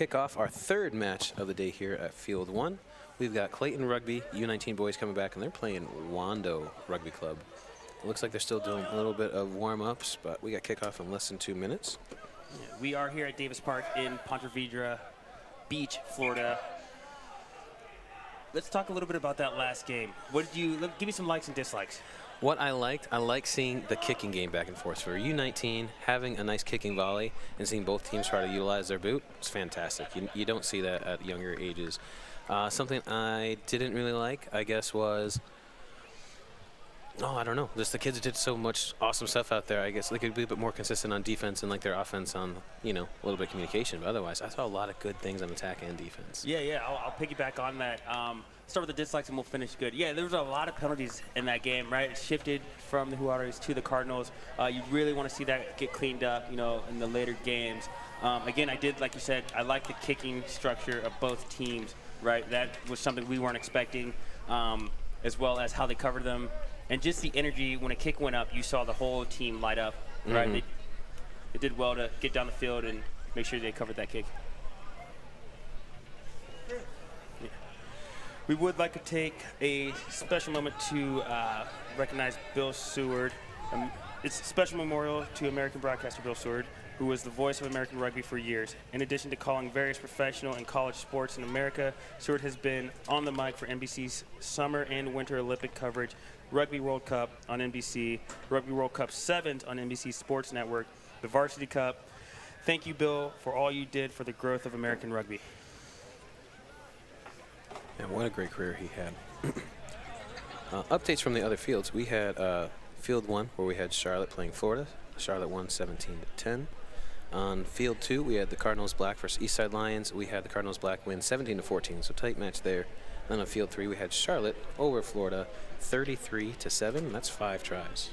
kick off our third match of the day here at Field 1. We've got Clayton Rugby, U19 boys coming back, and they're playing Wando Rugby Club. It looks like they're still doing a little bit of warm-ups, but we got kickoff in less than 2 minutes. Yeah, we are here at Davis Park in Ponte Vedra Beach, Florida. Let's talk a little bit about that last game. What did you give me some likes and dislikes? What I like seeing the kicking game back and forth. For U19, having a nice kicking volley and seeing both teams try to utilize their boot is fantastic. You don't see that at younger ages. Something I didn't really like, I guess, was, I don't know. Just the kids did so much awesome stuff out there. I guess they could be a bit more consistent on defense and like their offense on, a little bit of communication. But otherwise, I saw a lot of good things on attack and defense. Yeah, I'll piggyback on that. Start with the dislikes and we'll finish good. Yeah, there was a lot of penalties in that game, right? It shifted from the Huaros to the Cardinals. You really want to see that get cleaned up, in the later games. Again, I did, like you said, I like the kicking structure of both teams, right? That was something we weren't expecting, as well as how they covered them. And just the energy, when a kick went up, you saw the whole team light up, right? Mm-hmm. They did well to get down the field and make sure they covered that kick. Yeah. We would like to take a special moment to recognize Bill Seward. It's a special memorial to American broadcaster Bill Seward, who was the voice of American rugby for years. In addition to calling various professional and college sports in America, Seward has been on the mic for NBC's Summer and Winter Olympic coverage, Rugby World Cup on NBC, Rugby World Cup Sevens on NBC Sports Network, the Varsity Cup. Thank you, Bill, for all you did for the growth of American rugby. And what a great career he had. Updates from the other fields. We had Field 1, where we had Charlotte playing Florida. Charlotte won 17-10. On Field 2, we had the Cardinals Black versus Eastside Lions. We had the Cardinals Black win 17-14, so tight match there. Then on Field 3, we had Charlotte over Florida, 33-7. That's 5 tries.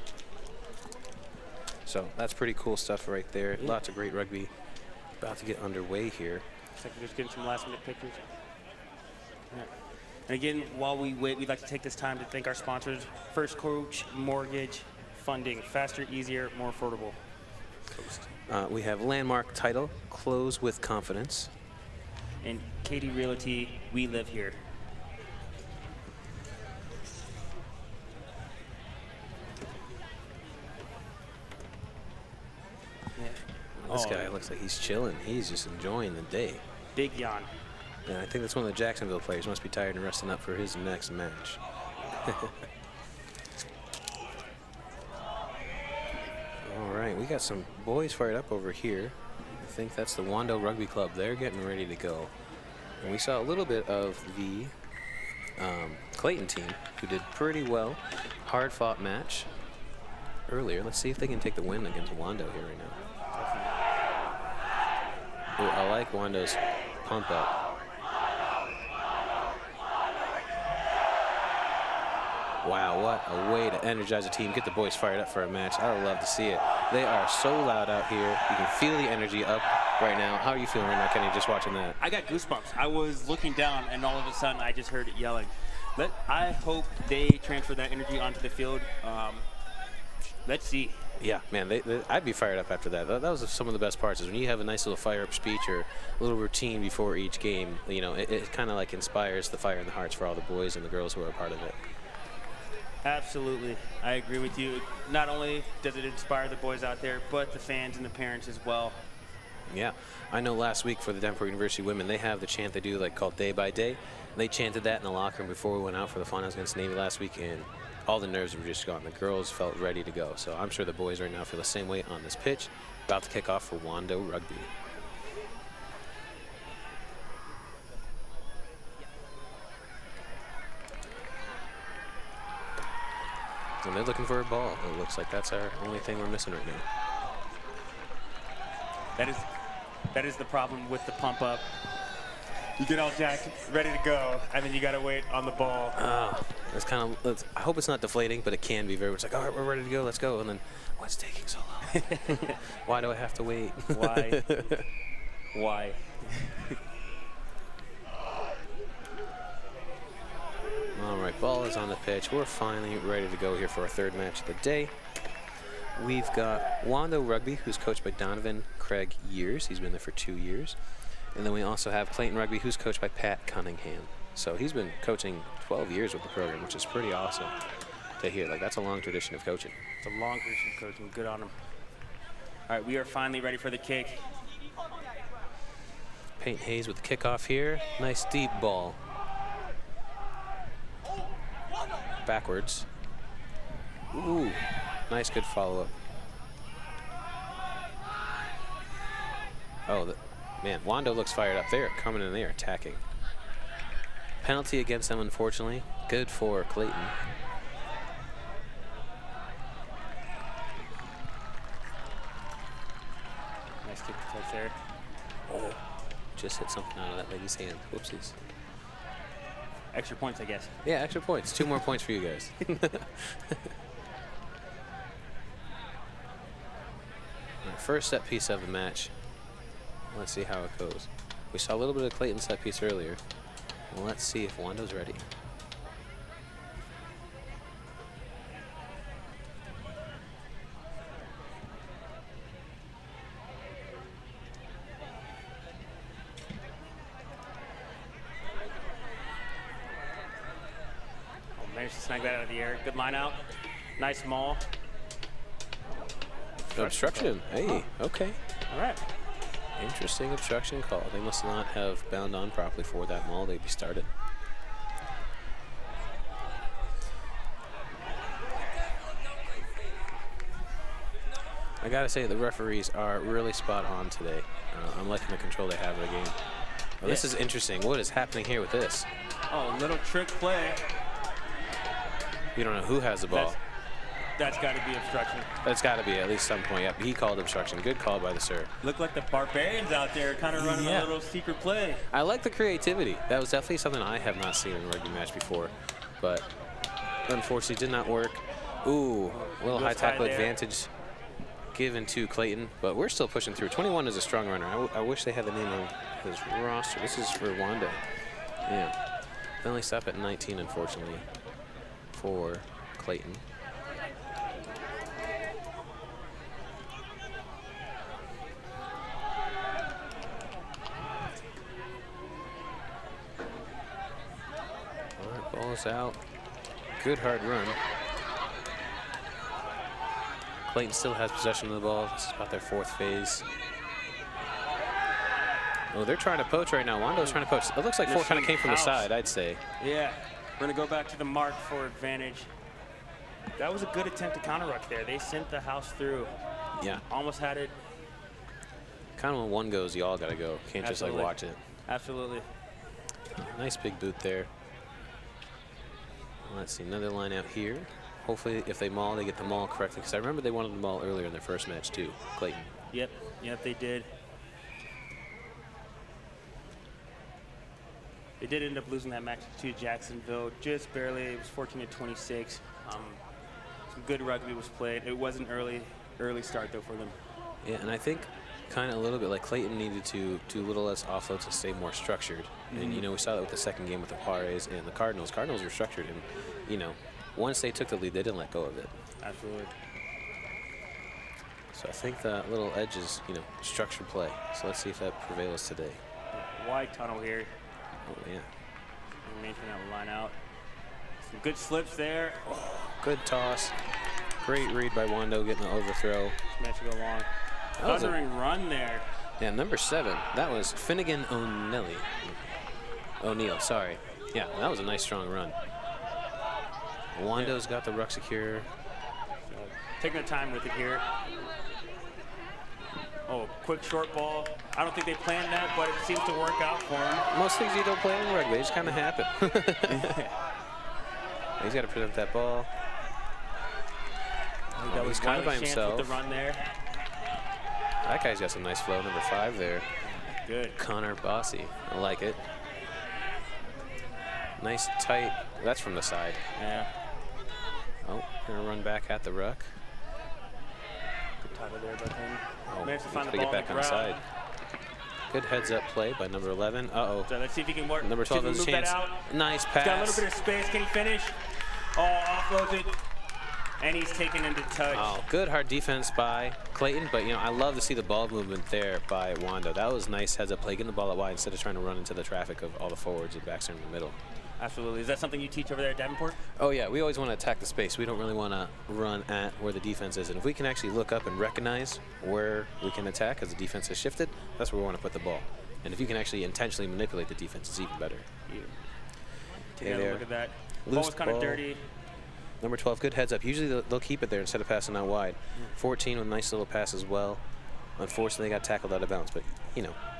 So that's pretty cool stuff right there. Yeah. Lots of great rugby about to get underway here. Looks like we're just getting some last-minute pictures. Yeah. And again, while we wait, we'd like to take this time to thank our sponsors: First Coach Mortgage Funding, faster, easier, more affordable. We have Landmark Title, Close with Confidence. And Katie Realty, we live here. Yeah. This guy looks like he's chilling. He's just enjoying the day. Big yawn. Yeah, I think that's one of the Jacksonville players. Must be tired and resting up for his next match. All right, we got some boys fired up over here. I think that's the Wando Rugby Club. They're getting ready to go. And we saw a little bit of the Clayton team, who did pretty well. Hard-fought match earlier. Let's see if they can take the win against Wando here right now. Ooh, I like Wando's pump up. Wow, what a way to energize a team, get the boys fired up for a match. I would love to see it. They are so loud out here. You can feel the energy up right now. How are you feeling right now, Kenny, just watching that? I got goosebumps. I was looking down, and all of a sudden, I just heard it yelling. I hope they transfer that energy onto the field. Let's see. Yeah, man, I'd be fired up after that. That was some of the best parts, is when you have a nice little fire-up speech or a little routine before each game. It kind of like inspires the fire in the hearts for all the boys and the girls who are a part of it. Absolutely. I agree with you. Not only does it inspire the boys out there, but the fans and the parents as well. Yeah. I know last week for the Denver University women, they have the chant they do called Day by Day. They chanted that in the locker room before we went out for the finals against Navy last week, and all the nerves were just gone. The girls felt ready to go. So I'm sure the boys right now feel the same way on this pitch. About to kick off for Wando Rugby. And they're looking for a ball. It looks like that's our only thing we're missing right now. That is the problem with the pump up. You get all jacked, ready to go, and then you got to wait on the ball. It's kind of. I hope it's not deflating, but it can be very much like, all right, we're ready to go, let's go, and then what's taking so long? Why do I have to wait? Why? Why? All right, ball is on the pitch. We're finally ready to go here for our third match of the day. We've got Wando Rugby, who's coached by Donovan Craig Years. He's been there for 2 years. And then we also have Clayton Rugby, who's coached by Pat Cunningham. So he's been coaching 12 years with the program, which is pretty awesome to hear. Like, that's a long tradition of coaching. It's a long tradition of coaching. Good on him. All right, we are finally ready for the kick. Peyton Hayes with the kickoff here. Nice deep ball. Backwards. Ooh, nice, good follow-up. Oh, man, Wando looks fired up. They're coming in there, attacking. Penalty against them, unfortunately. Good for Clayton. Nice kick to touch there. Oh, just hit something out of that lady's hand. Whoopsies. Extra points, I guess. Yeah, extra points. 2 more points for you guys. First set piece of the match. Let's see how it goes. We saw a little bit of Clayton set piece earlier. Well, let's see if Wando's ready. Managed to snag that out of the air. Good line out. Nice maul. Obstruction. Hey, okay. All right. Interesting obstruction call. They must not have bound on properly for that maul. They'd be started. I gotta say, the referees are really spot on today. I'm liking the control they have of the game. Well, this is interesting. What is happening here with this? Oh, little trick play. You don't know who has the ball. That's got to be obstruction. That's got to be at least some point. Yep, he called obstruction. Good call by the sir. Look like the Barbarians out there kind of running a little secret play. I like the creativity. That was definitely something I have not seen in a rugby match before, but unfortunately did not work. Ooh, a little high tackle advantage given to Clayton, but we're still pushing through. 21 is a strong runner. I wish they had the name on his roster. This is for Wando. Yeah. They only stop at 19, unfortunately, for Clayton. Ball's out. Good hard run. Clayton still has possession of the ball. This is about their 4th phase. Oh, they're trying to poach right now. Wando's trying to poach. It looks like 4 kind of came from the side, I'd say. Yeah. We're going to go back to the mark for advantage. That was a good attempt to counter ruck there. They sent the house through. Yeah. Almost had it. Kind of when one goes, you all got to go. Can't just like watch it. Absolutely. Nice big boot there. Let's see, another line out here. Hopefully, if they maul, they get the maul correctly. Because I remember they wanted the maul earlier in their first match, too, Clayton. Yep, they did. They did end up losing that match to Jacksonville, just barely. It was 14-26. Some good rugby was played. It was an early start, though, for them. Yeah, and I think kind of a little bit like Clayton needed to do a little less offload to stay more structured. And, you know, we saw that with the second game with the Juarez and the Cardinals. Cardinals were structured, and, you know, once they took the lead, they didn't let go of it. Absolutely. So I think that little edge is, you know, structured play. So let's see if that prevails today. Wide tunnel here. Oh, yeah. Maintaining that line out. Some good slips there. Oh, good toss. Great read by Wando getting the overthrow. This match will go long. Thundering run there. Yeah, number 7. That was Finnegan O'Neal, sorry. Yeah, that was a nice strong run. Wando's got the ruck secure. Taking the time with it here. Oh, quick short ball. I don't think they planned that, but it seems to work out for him. Most things you don't play in rugby, they just kind of happen. He's got to present that ball. That was kind of by himself. With the run there. That guy's got some nice flow. Number 5 there. Good. Connor Bossy. I like it. Nice tight. That's from the side. Yeah. Oh, gonna run back at the ruck. Good title there by him. Oh, managed to find the get ball back on the side. Good heads-up play by number 11. Uh-oh. So let's see if he can work. Number 12 has a chance. Nice pass. He's got a little bit of space. Can he finish? Oh, offloads it. And he's taken into touch. Oh, good hard defense by Clayton, but I love to see the ball movement there by Wando. That was nice heads-up play, getting the ball out wide instead of trying to run into the traffic of all the forwards and backs in the middle. Absolutely. Is that something you teach over there at Davenport? Oh, yeah. We always want to attack the space. We don't really want to run at where the defense is. And if we can actually look up and recognize where we can attack as the defense has shifted, that's where we want to put the ball. And if you can actually intentionally manipulate the defense, it's even better. Yeah. Okay, Yeah, look at that. The ball was kind of dirty. Number 12, good heads up. Usually they'll keep it there instead of passing out wide. 14 with a nice little pass as well. Unfortunately, they got tackled out of bounds. But,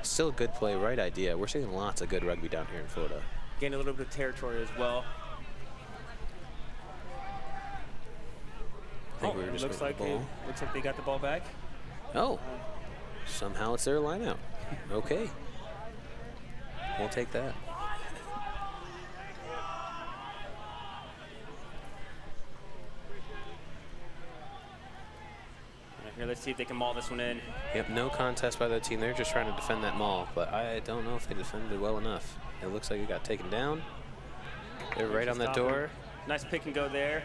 still a good play, right idea. We're seeing lots of good rugby down here in Florida. Gained a little bit of territory as well. I think we were just looks like they got the ball back. Oh, somehow it's their line out. Okay. We'll take that. Here, let's see if they can maul this one in. Yep, no contest by the team. They're just trying to defend that maul, but I don't know if they defended well enough. It looks like it got taken down. They're right on the door. Nice pick and go there.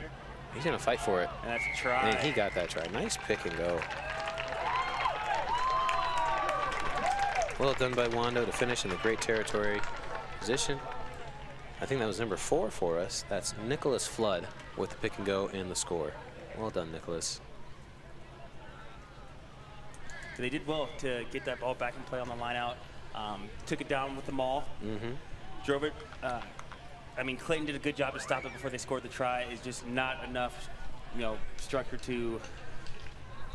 He's going to fight for it. And that's a try. And he got that try. Nice pick and go. Well done by Wando to finish in a great territory position. I think that was number 4 for us. That's Nicholas Flood with the pick and go and the score. Well done, Nicholas. They did well to get that ball back in play on the line out. Took it down with the maul. Drove it. Clayton did a good job to stop it before they scored the try. It's just not enough, structure to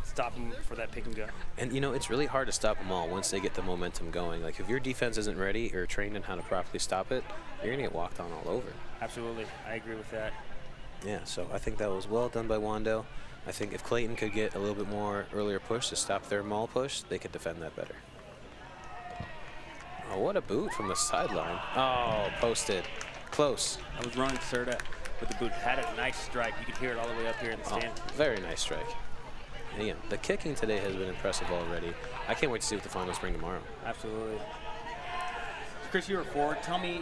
stop them for that pick and go. And, it's really hard to stop them all once they get the momentum going. Like, if your defense isn't ready or trained in how to properly stop it, you're going to get walked on all over. Absolutely. I agree with that. Yeah, so I think that was well done by Wando. I think if Clayton could get a little bit more earlier push to stop their maul push, they could defend that better. Oh, what a boot from the sideline. Oh, posted. Close. I was running Serta with the boot. Had a nice strike. You could hear it all the way up here in the stand. Very nice strike. And again, the kicking today has been impressive already. I can't wait to see what the finals bring tomorrow. Absolutely. Chris, you were forward. Tell me,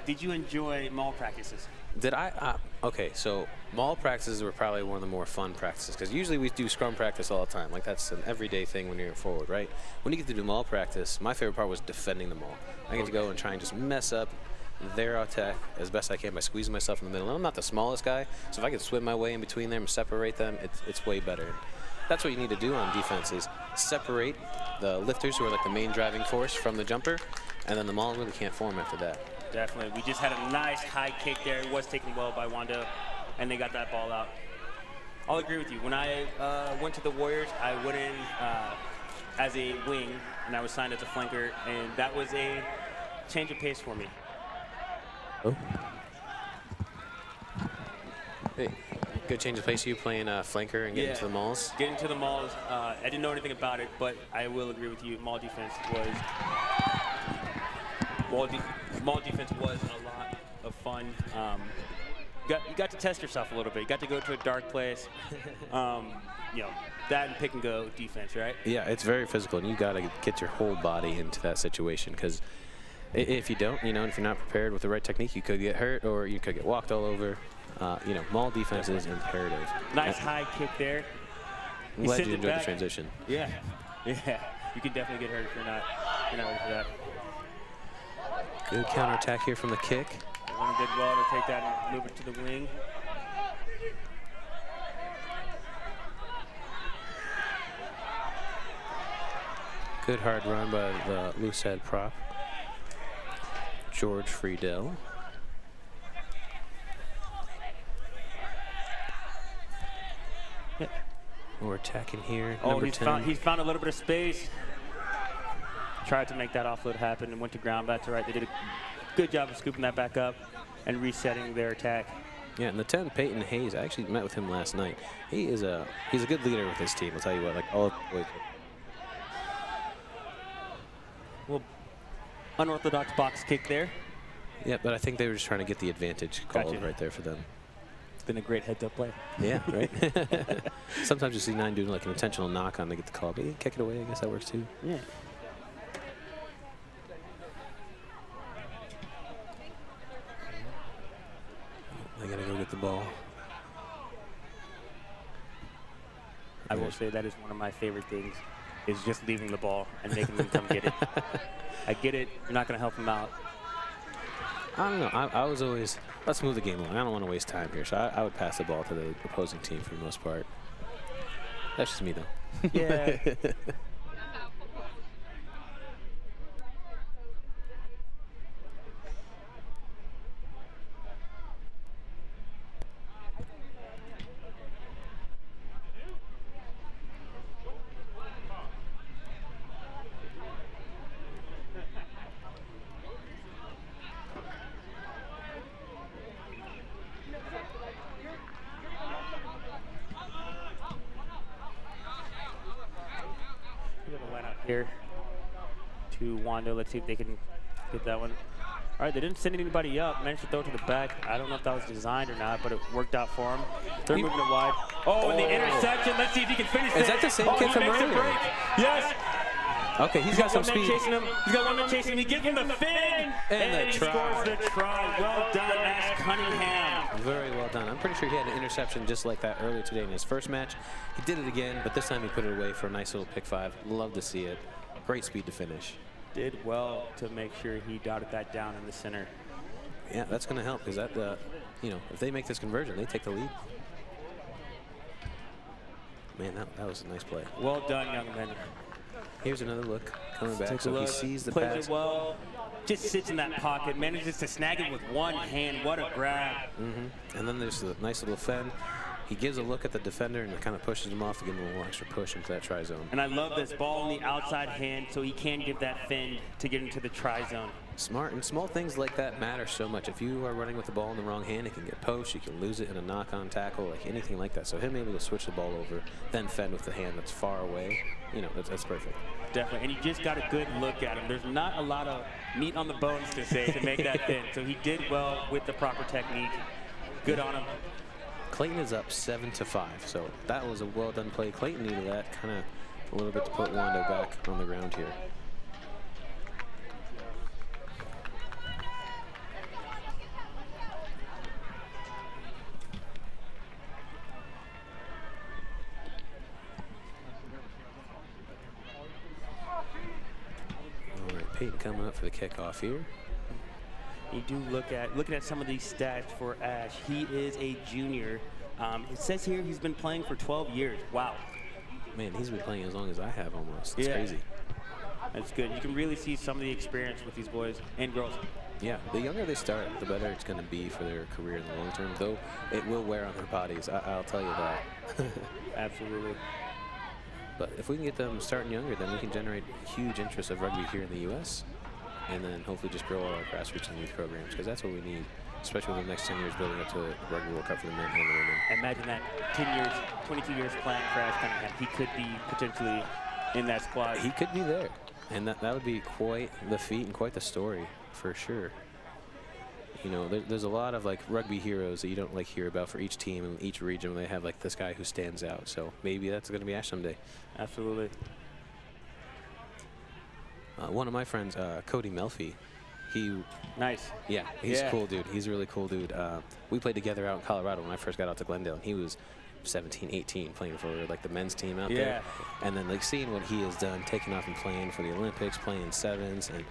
did you enjoy maul practices? Did I? Okay, so maul practices were probably one of the more fun practices because usually we do scrum practice all the time. Like, that's an everyday thing when you're forward, right? When you get to do maul practice, my favorite part was defending the maul. I get to go and try and just mess up their attack as best I can by squeezing myself in the middle. And I'm not the smallest guy, so if I can swim my way in between them and separate them, it's way better. That's what you need to do on defense is separate the lifters who are like the main driving force from the jumper, and then the maul really can't form after that. Definitely. We just had a nice high kick there. It was taken well by Wando, and they got that ball out. I'll agree with you. When I went to the Warriors, I went in as a wing, and I was signed as a flanker, and that was a change of pace for me. Oh. Hey, good change of pace. You playing flanker and getting to the mauls? Getting to the mauls. I didn't know anything about it, but I will agree with you. Maul defense was a lot of fun. You got to test yourself a little bit. You got to go to a dark place. That and pick and go defense, right? Yeah, it's very physical, and you got to get your whole body into that situation because if you don't, and if you're not prepared with the right technique, you could get hurt or you could get walked all over. Maul defense is imperative. Nice high kick there. I'm glad you enjoyed the transition. Yeah. You can definitely get hurt if you're not ready for that. Good counterattack here from the kick. Everyone did well to take that and move it to the wing. Good hard run by the loose head prop, George Friedel. Yep. We're attacking here. Oh, he's found a little bit of space. Tried to make that offload happen and went to ground back to right. They did a good job of scooping that back up and resetting their attack. Yeah, and the 10, Peyton Hayes, I actually met with him last night. He's a good leader with his team. I'll tell you what, like all of the boys. Well, unorthodox box kick there. Yeah, but I think they were just trying to get the advantage called right there for them. It's been a great heads-up play. Yeah, right? Sometimes you see 9 doing like an intentional knock on to get the call, but you can kick it away. I guess that works too. Yeah. They got to go get the ball. I will say that is one of my favorite things, is just leaving the ball and making them come get it. I get it. You're not going to help them out. I don't know. I was always, let's move the game along. I don't want to waste time here. So I would pass the ball to the opposing team for the most part. That's just me, though. Yeah. Here to Wando. Let's see if they can get that one. All right, they didn't send anybody up. Managed to throw it to the back. I don't know if that was designed or not, but it worked out for him. They're moving it wide. Oh, and the interception. Let's see if he can finish it. Is that the same kid from earlier? Yes. Okay, he's got some speed. Chasing him. He's got one man chasing him. He gives him the fin. And he scores the try. Well done, Ash Cunningham. Very well done. I'm pretty sure he had an interception just like that earlier today in his first match. He did it again, but this time he put it away for a nice little pick 5. Love to see it. Great speed to finish. Did well to make sure he dotted that down in the center. Yeah, that's going to help because that, you know, if they make this conversion, they take the lead. Man, that was a nice play. Well done, young men. Here's another look coming back. So he sees the plays pass. It well. Just sits in that pocket, manages to snag it with one hand. What a grab. And then there's the nice little fend. He gives a look at the defender and kind of pushes him off to give him a little extra push into that try zone. And I love this ball in the outside hand, so he can give that fend to get into the try zone. Smart, and small things like that matter so much. If you are running with the ball in the wrong hand, it can get poached, you can lose it in a knock-on tackle, like anything like that. So him able to switch the ball over, then fend with the hand that's far away, you know, that's perfect. Definitely, and he just got a good look at him. There's not a lot of meat on the bones to say to make that fend. So he did well with the proper technique. Good on him. Clayton is up 7-5, so that was a well-done play. Clayton needed that kind of a little bit to put Wando back on the ground here. All right, Peyton coming up for the kickoff here. You do looking at some of these stats for Ash. He is a junior. It says here he's been playing for 12 years. Wow. Man, he's been playing as long as I have almost. It's crazy. That's good. You can really see some of the experience with these boys and girls. Yeah, the younger they start, the better it's going to be for their career in the long term, though it will wear on their bodies. I'll tell you that. Absolutely. But if we can get them starting younger, then we can generate huge interest of rugby here in the U.S. and then hopefully just grow our grassroots and youth programs, because that's what we need, especially in the next 10 years building up to the Rugby World Cup for the men and the women. Imagine that 10 years, 22 years playing for Ash Cunningham. He could be potentially in that squad. He could be there, and that would be quite the feat and quite the story for sure. You know, there's a lot of like rugby heroes that you don't like hear about for each team and each region. They have like this guy who stands out, so maybe that's going to be Ash someday. Absolutely. One of my friends, Cody Melfi, nice. Yeah, he's a cool dude. He's a really cool dude. We played together out in Colorado when I first got out to Glendale, and he was 17, 18, playing for like the men's team out there. And then like seeing what he has done, taking off and playing for the Olympics, playing sevens, and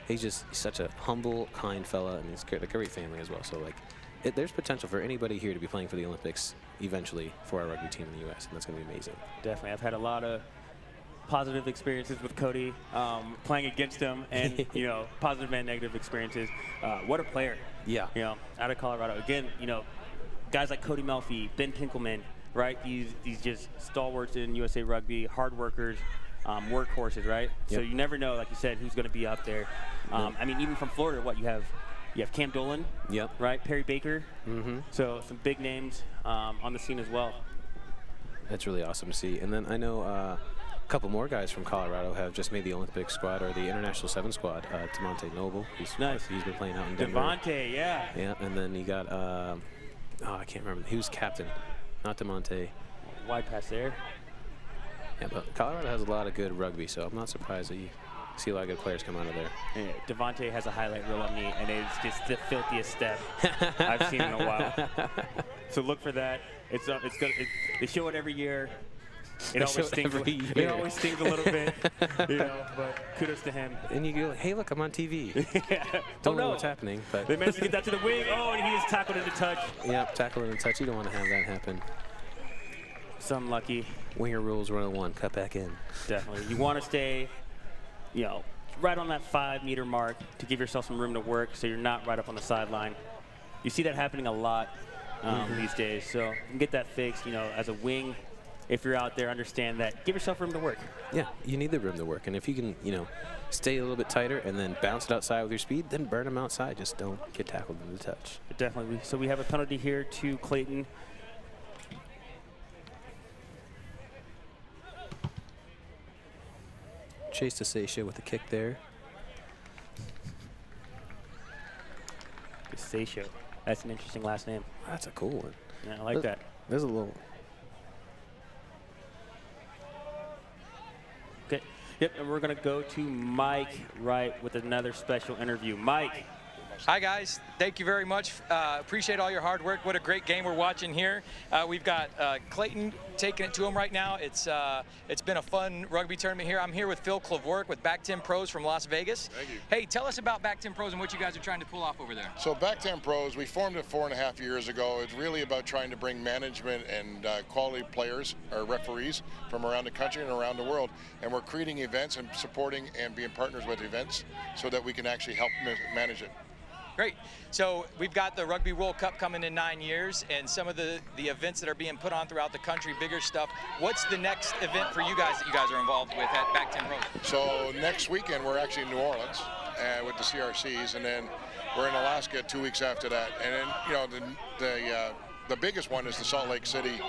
he's just such a humble, kind fella, and he's a great family as well. So like, there's potential for anybody here to be playing for the Olympics eventually for our rugby team in the U.S., and that's going to be amazing. Definitely. I've had a lot of positive experiences with Cody, playing against him, and you know, positive and negative experiences. What a player! Yeah, you know, out of Colorado again. You know, guys like Cody Melfi, Ben Pinkelman, right? These just stalwarts in USA Rugby, hard workers, workhorses, right? Yep. So you never know, like you said, who's going to be up there. I mean, even from Florida, what you have Cam Dolan, right? Perry Baker. So some big names on the scene as well. That's really awesome to see. And then I know a couple more guys from Colorado have just made the Olympic squad or the International 7 squad. Demonte Noble, he's nice. He's been playing out in Denver. Devontae, yeah, and then you got I can't remember. He was captain, not Demonte. Wide pass there. Yeah, but Colorado has a lot of good rugby, so I'm not surprised that you see a lot of good players come out of there. Yeah, Devontae has a highlight reel on me, and it's just the filthiest step I've seen in a while. So look for that. They show it every year. It always stings. It always stings a little bit, But kudos to him. And you go, hey, look, I'm on TV. Yeah. Don't know what's happening, but they managed to get that to the wing. Oh, and he is tackled into touch. Yep, tackle into touch. You don't want to have that happen. So unlucky. Winger rules 101. Cut back in. Definitely. You want to stay, right on that 5-meter mark to give yourself some room to work, so you're not right up on the sideline. You see that happening a lot these days. So you can get that fixed. As a wing, if you're out there, understand that. Give yourself room to work. Yeah, you need the room to work. And if you can, stay a little bit tighter and then bounce it outside with your speed, then burn them outside. Just don't get tackled in the touch. Definitely. So we have a penalty here to Clayton. Chase DeSacia with the kick there. DeSacia. That's an interesting last name. That's a cool one. Yeah, I like that. There's a little. Okay. Yep, and we're going to go to Mike Wright with another special interview. Mike. Hi, guys. Thank you very much. Appreciate all your hard work. What a great game we're watching here. We've got Clayton taking it to him right now. It's been a fun rugby tournament here. I'm here with Phil Clavork with Back 10 Pros from Las Vegas. Thank you. Hey, tell us about Back 10 Pros and what you guys are trying to pull off over there. So Back 10 Pros, we formed it 4.5 years ago. It's really about trying to bring management and quality players or referees from around the country and around the world. And we're creating events and supporting and being partners with events so that we can actually help manage it. Great. So we've got the Rugby World Cup coming in 9 years and some of the events that are being put on throughout the country, bigger stuff. What's the next event for you guys that you guys are involved with at Back 10 Pros? So next weekend, we're actually in New Orleans with the CRCs, and then we're in Alaska 2 weeks after that. And then, the biggest one is the Salt Lake City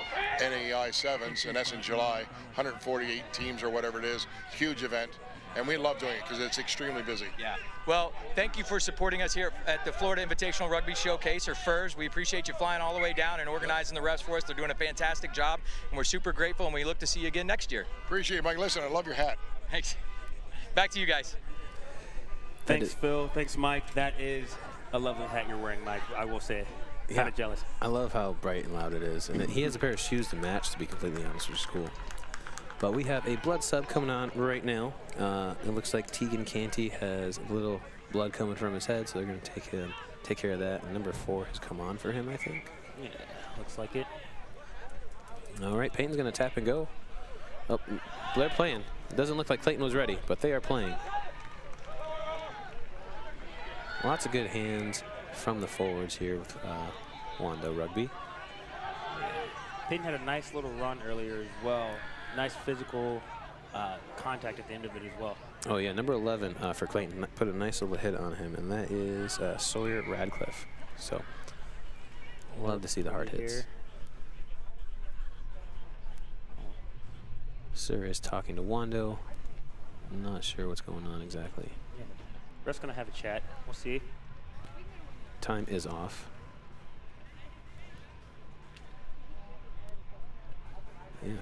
NAI Sevens, and that's in July, 148 teams or whatever it is, huge event. And we love doing it because it's extremely busy. Yeah. Well, thank you for supporting us here at the Florida Invitational Rugby Showcase, or FIRS. We appreciate you flying all the way down and organizing the refs for us. They're doing a fantastic job, and we're super grateful, and we look to see you again next year. Appreciate it, Mike. Listen, I love your hat. Thanks. Back to you guys. Thanks, Phil. Thanks, Mike. That is a lovely hat you're wearing, Mike. I will say. Kind of jealous. I love how bright and loud it is. And he has a pair of shoes to match, to be completely honest, which is cool. But we have a blood sub coming on right now. It looks like Tegan Canty has a little blood coming from his head, so they're going to take care of that. And number 4 has come on for him, I think. Yeah, looks like it. All right, Peyton's going to tap and go. Oh, they're playing. It doesn't look like Clayton was ready, but they are playing. Lots of good hands from the forwards here with Wando Rugby. Peyton had a nice little run earlier as well. Nice physical contact at the end of it as well. Oh, yeah, number 11 for Clayton put a nice little hit on him, and that is Sawyer Radcliffe. So, love to see the hard hits. Sir is talking to Wando. I'm not sure what's going on exactly. Yeah. Ref's going to have a chat. We'll see. Time is off. Yeah.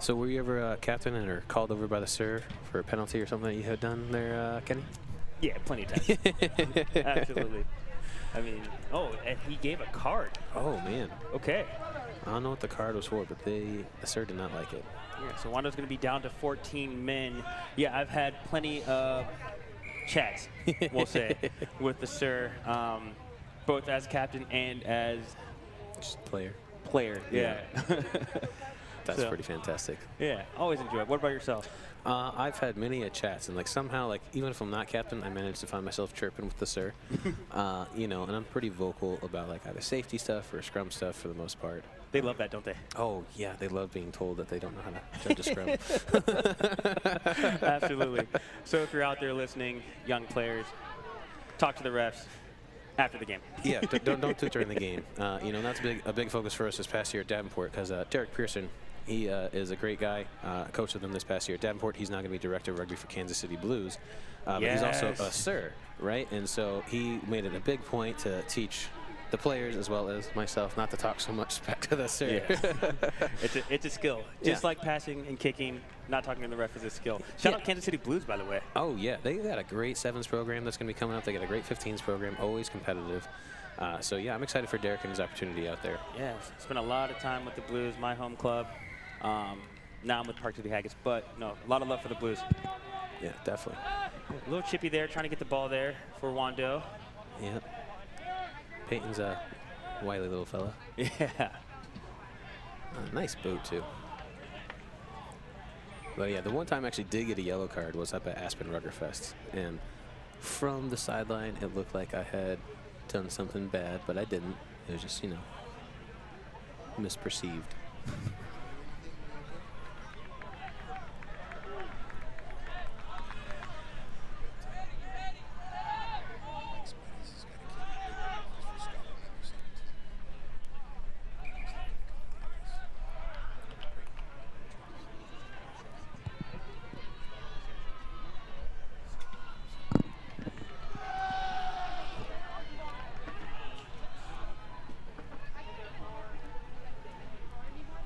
So were you ever captain or called over by the sir for a penalty or something that you had done there, Kenny? Yeah, plenty of times. Absolutely. I mean, and he gave a card. Oh, man. Okay. I don't know what the card was for, but the sir did not like it. Yeah, so Wando's going to be down to 14 men. Yeah, I've had plenty of chats, we'll say, with the sir, both as captain and as just player. Yeah. That's pretty fantastic. Yeah, always enjoy it. What about yourself? I've had many chats, and somehow, even if I'm not captain, I manage to find myself chirping with the sir. And I'm pretty vocal about either safety stuff or scrum stuff for the most part. They love that, don't they? Oh, yeah, they love being told that they don't know how to judge a scrum. Absolutely. So if you're out there listening, young players, talk to the refs after the game. Yeah, don't do it during the game. That's a big focus for us this past year at Davenport, because Derek Pearson, he is a great guy, coach with them this past year at Davenport. He's now going to be director of rugby for Kansas City Blues. But he's also a sir, right? And so he made it a big point to teach the players as well as myself not to talk so much back to the sir. Yeah. it's a skill. Just like passing and kicking, not talking to the ref is a skill. Shout out Kansas City Blues, by the way. Oh, yeah. They got a great 7s program that's going to be coming up. They got a great 15s program, always competitive. So, yeah, I'm excited for Derek and his opportunity out there. Yeah, spent a lot of time with the Blues, my home club. now I'm with Park City Haggis. But no, a lot of love for the Blues. Yeah, definitely. A little chippy there, trying to get the ball there for Wando. Yeah. Peyton's a wily little fella. Yeah. Nice boot, too. But yeah, the one time I actually did get a yellow card was up at Aspen Ruggerfest. And from the sideline, it looked like I had done something bad, but I didn't. It was just, you know, misperceived.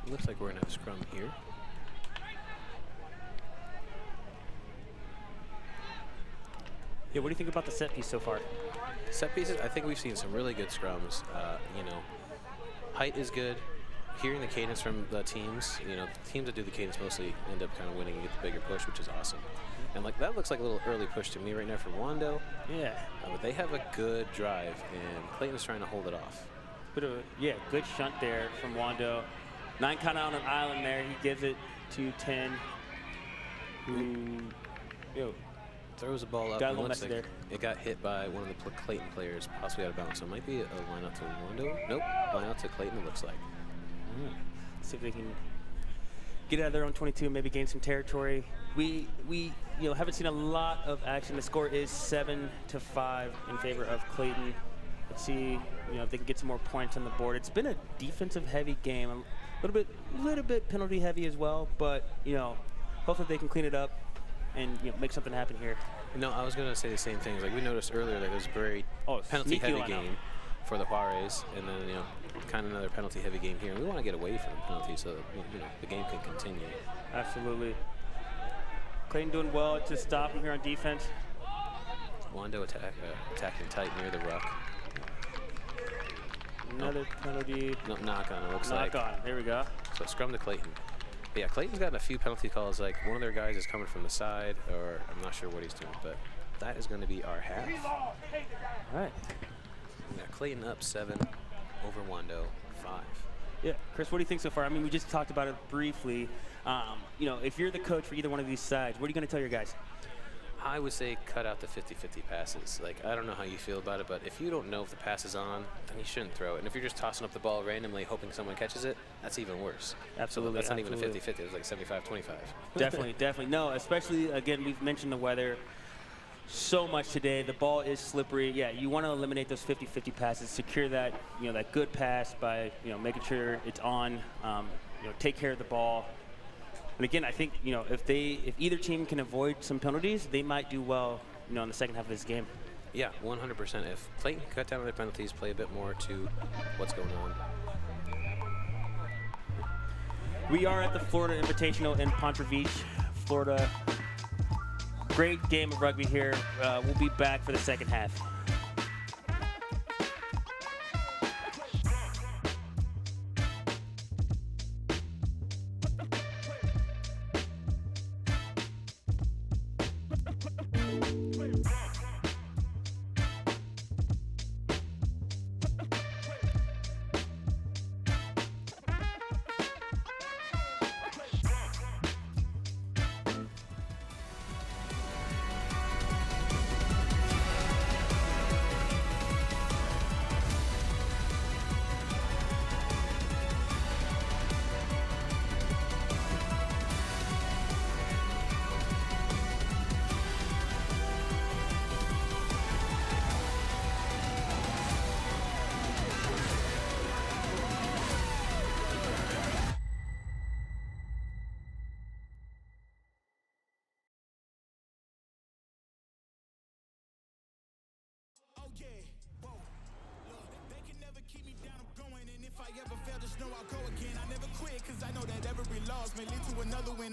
Looks like we're going to have a scrum here. Yeah, what do you think about the set piece so far? Set pieces, I think we've seen some really good scrums. You know, height is good. Hearing the cadence from the teams, you know, the teams that do the cadence mostly end up kind of winning and get the bigger push, which is awesome. And like that looks like a little early push to me right now for Wando. Yeah. But they have a good drive, and Clayton's trying to hold it off. Bit of a, good shunt there from Wando. 9 kind of on an island there. He gives it to 10. Who throws the ball up. got a little looks messy like there. it got hit by one of the Clayton players, possibly out of bounds. So it might be a line out to Wando. Nope, line out to Clayton, it looks like. See if they can get out of their own 22 and maybe gain some territory. We haven't seen a lot of action. The score is 7-5 in favor of Clayton. Let's see, if they can get some more points on the board. It's been a defensive heavy game, a little bit penalty heavy as well, but hopefully they can clean it up and make something happen here. No, I was going to say the same things. Like we noticed earlier that it was a very penalty heavy game for the Juarez, and then kind of another penalty heavy game here. And we want to get away from penalties so that the game can continue. Absolutely. Clayton doing well to stop him here on defense. Wando attacking tight near the ruck. Another penalty. No, knock on, it looks knock like. Knock on, there we go. So scrum to Clayton. But yeah, Clayton's gotten a few penalty calls, like one of their guys is coming from the side, or I'm not sure what he's doing, but that is going to be our half. All right. Yeah, Clayton up 7 over Wando 5. Yeah, Chris, what do you think so far? I mean, we just talked about it briefly. If you're the coach for either one of these sides, what are you going to tell your guys? I would say cut out the 50-50 passes. Like, I don't know how you feel about it, but if you don't know if the pass is on, then you shouldn't throw it. And if you're just tossing up the ball randomly hoping someone catches it, that's even worse. Absolutely. So that's not even a 50-50. It's like 75-25. Definitely. No, especially, again, we've mentioned the weather so much today. The ball is slippery. Yeah, you want to eliminate those 50-50 passes, secure that, that good pass by, making sure it's on, take care of the ball. And again, I think, if either team can avoid some penalties, they might do well, in the second half of this game. Yeah, 100%. If Clayton can cut down on their penalties, play a bit more to what's going on. We are at the Florida Invitational in Ponte Beach, Florida. Great game of rugby here. We'll be back for the second half.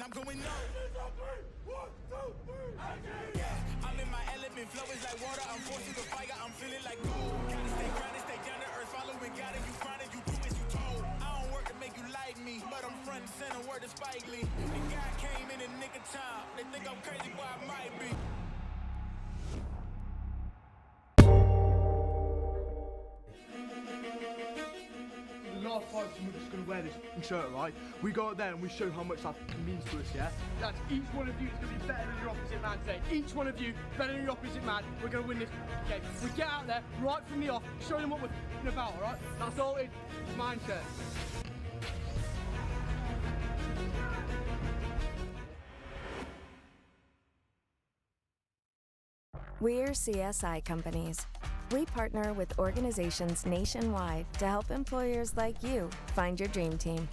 I'm going no. Yeah, I'm in my element, flow is like water. I'm forced to the fire, I'm feeling like gold. Gotta stay grounded, stay down to earth, following God, and you find it, you do as you told. I don't work to make you lie. like me, but I'm front and center, word to Spike Lee. The guy came in the nick of time. They think I'm crazy, but I might be. The last 5 we're just going to wear this shirt, right? We go out there and we show how much that means to us, yeah? That's each one of you is going to be better than your opposite man today. Each one of you better than your opposite man. We're going to win this game. We get out there right from the off, show them what we're about, all right? That's all it's mindset. We're CSI companies. We partner with organizations nationwide to help employers like you find your dream team.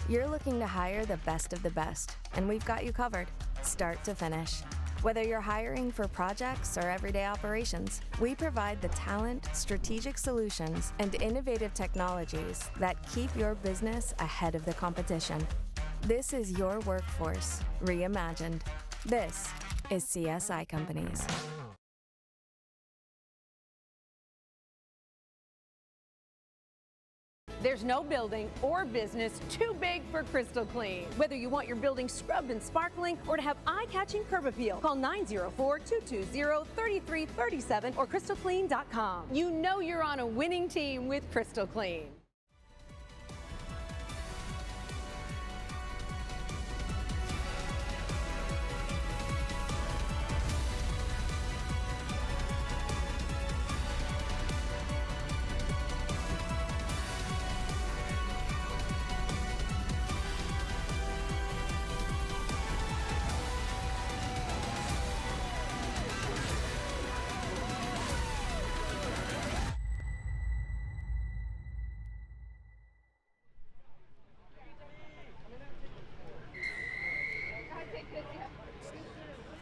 You're looking to hire the best of the best, and we've got you covered, start to finish. Whether you're hiring for projects or everyday operations, we provide the talent, strategic solutions, and innovative technologies that keep your business ahead of the competition. This is your workforce, reimagined. This is CSI Companies. There's no building or business too big for Crystal Clean. Whether you want your building scrubbed and sparkling or to have eye-catching curb appeal, call 904-220-3337 or crystalclean.com. You know you're on a winning team with Crystal Clean.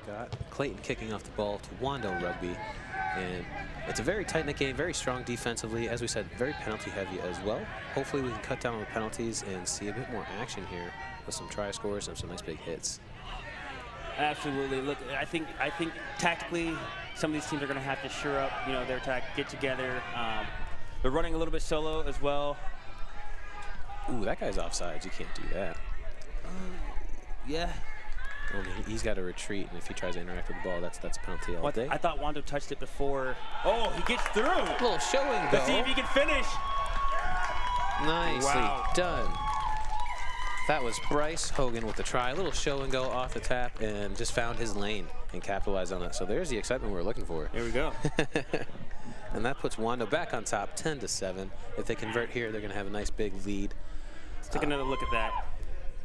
Got Clayton kicking off the ball to Wando Rugby, and it's a very tight-knit game, very strong defensively. As we said, very penalty-heavy as well. Hopefully we can cut down on the penalties and see a bit more action here with some try scores and some nice big hits. Absolutely. Look, I think tactically, some of these teams are going to have to shore up, their attack, get together. They're running a little bit solo as well. Ooh, that guy's offsides. You can't do that. Yeah. Well, he's got to retreat, and if he tries to interact with the ball, that's a penalty all day. I thought Wando touched it before. Oh, he gets through. A little show and go. Let's see if he can finish. Nicely done. That was Bryce Hogan with the try. A little show and go off the tap, and just found his lane and capitalized on it. So there's the excitement we're looking for. Here we go. And that puts Wando back on top, 10-7. If they convert here, they're going to have a nice big lead. Let's take another look at that.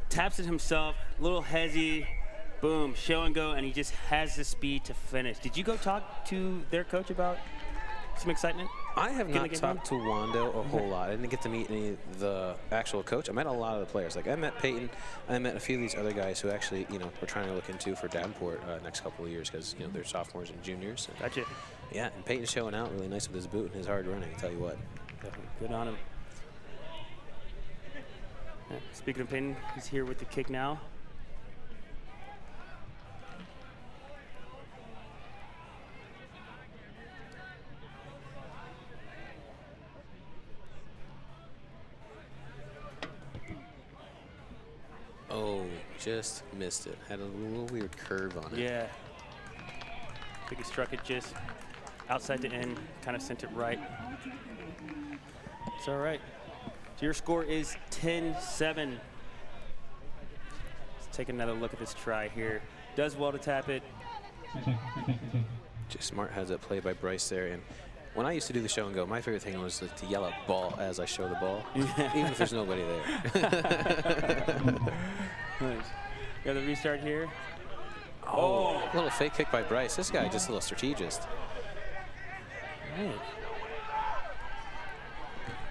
Taps it himself, a little hezzy. Boom, show and go, and he just has the speed to finish. Did you go talk to their coach about some excitement? I have not talked to Wando a whole lot. I didn't get to meet any of the actual coach. I met a lot of the players. Like I met Peyton. I met a few of these other guys who actually, we're trying to look into for Davenport next couple of years because, they're sophomores and juniors. And, gotcha. Yeah, and Peyton's showing out really nice with his boot and his hard running, I tell you what. Definitely. Good on him. Yeah, speaking of Peyton, he's here with the kick now. Oh, just missed it. Had a little weird curve on it. Yeah. I think he struck it just outside the end, kind of sent it right. It's all right. So your score is 10-7. Let's take another look at this try here. Does well to tap it. Just smart has that play by Bryce there. And when I used to do the show and go, my favorite thing was to yell out ball as I show the ball, even if there's nobody there. Nice. Got the restart here. Oh, a little fake kick by Bryce. This guy just a little strategist. Right.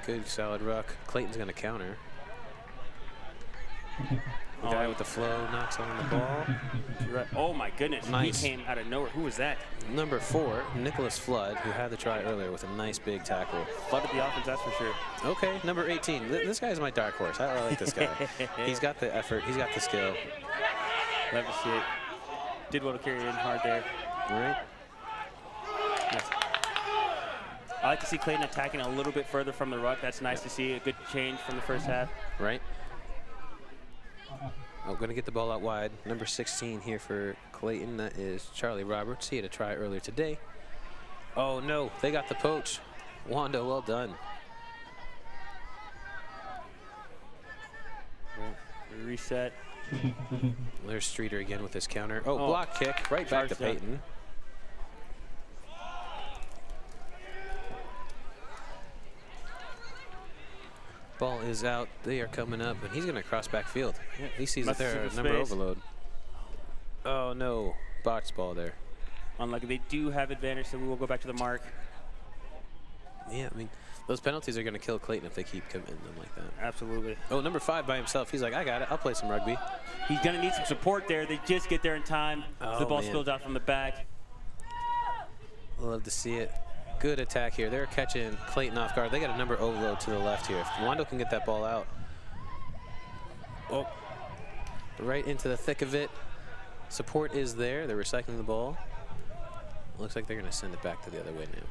Good solid ruck. Clayton's going to counter. The guy with the flow knocks on the ball. Right. Oh my goodness, Nice. He came out of nowhere. Who was that? Number 4, Nicholas Flood, who had the try earlier with a nice big tackle. Flooded the offense, that's for sure. Okay, number 18. This guy's my dark horse. I like this guy. He's got the effort. He's got the skill. Love to see it. Did well to carry it in hard there. Right. Yes. I like to see Clayton attacking a little bit further from the ruck. That's nice to see. A good change from the first half. Right. Oh, going to get the ball out wide. Number 16 here for Clayton. That is Charlie Roberts. He had a try earlier today. Oh, no. They got the poach. Wando, well done. Reset. There's Streeter again with his counter. Oh, block kick. Right back to Peyton. Ball is out. They are coming up, and he's going to cross back field. Yeah, he sees that there, number overload. Oh, no. Box ball there. Unlucky. They do have advantage, so we will go back to the mark. Yeah, I mean, those penalties are going to kill Clayton if they keep committing them like that. Absolutely. Oh, number 5 by himself. He's like, I got it. I'll play some rugby. He's going to need some support there. They just get there in time. Oh, the ball man. spills out from the back. Love to see it. Good attack here. They're catching Clayton off guard. They got a number overload to the left here. If Wando can get that ball out. Oh, right into the thick of it. Support is there. They're recycling the ball. Looks like they're going to send it back to the other way now.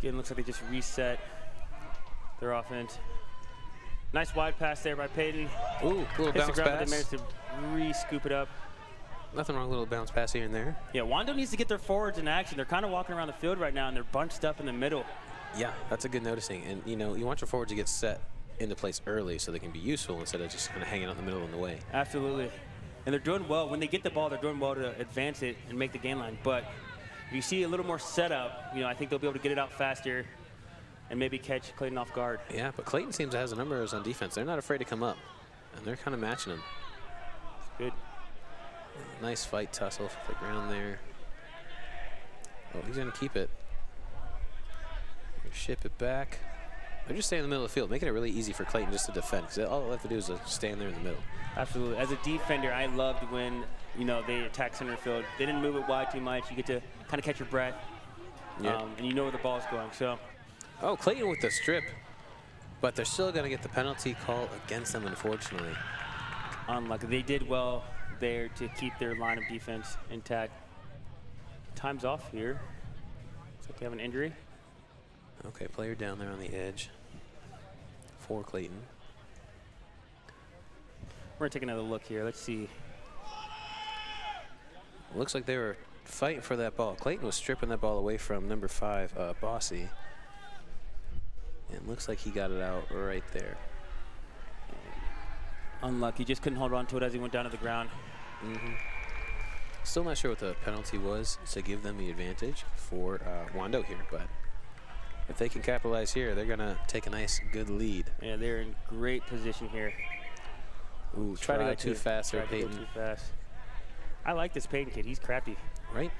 Again, looks like they just reset their offense. Nice wide pass there by Peyton. Ooh, little bounce pass. They managed to re-scoop it up. Nothing wrong with a little bounce pass here and there. Yeah, Wando needs to get their forwards in action. They're kind of walking around the field right now, and they're bunched up in the middle. Yeah, that's a good noticing. And, you know, you want your forwards to get set into place early so they can be useful instead of just kind of hanging out in the middle in the way. Absolutely. And they're doing well. When they get the ball, they're doing well to advance it and make the gain line. But if you see a little more setup, you know, I think they'll be able to get it out faster and maybe catch Clayton off guard. Yeah, but Clayton seems to have the numbers on defense. They're not afraid to come up, and they're kind of matching them. Good. Nice fight tussle for the ground there. Oh, he's going to keep it. Ship it back. They're just staying in the middle of the field, making it really easy for Clayton just to defend, because all they have to do is stand there in the middle. Absolutely. As a defender, I loved when, you know, they attack center field. They didn't move it wide too much. You get to kind of catch your breath, and you know where the ball's going. So, oh, Clayton with the strip, but they're still going to get the penalty call against them, unfortunately. Unlucky. They did well there to keep their line of defense intact. Time's off here. Looks like they have an injury. Okay, player down there on the edge for Clayton. We're going to take another look here. Let's see. Looks like they were fighting for that ball. Clayton was stripping that ball away from number 5, Bossy. And looks like he got it out right there. Unlucky. Just couldn't hold on to it as he went down to the ground. Still not sure what the penalty was to give them the advantage for Wando here, but if they can capitalize here, they're going to take a nice, good lead. Yeah, they're in great position here. Ooh, try to go too fast there, Peyton. Too fast. I like this Peyton kid. He's crafty. Right?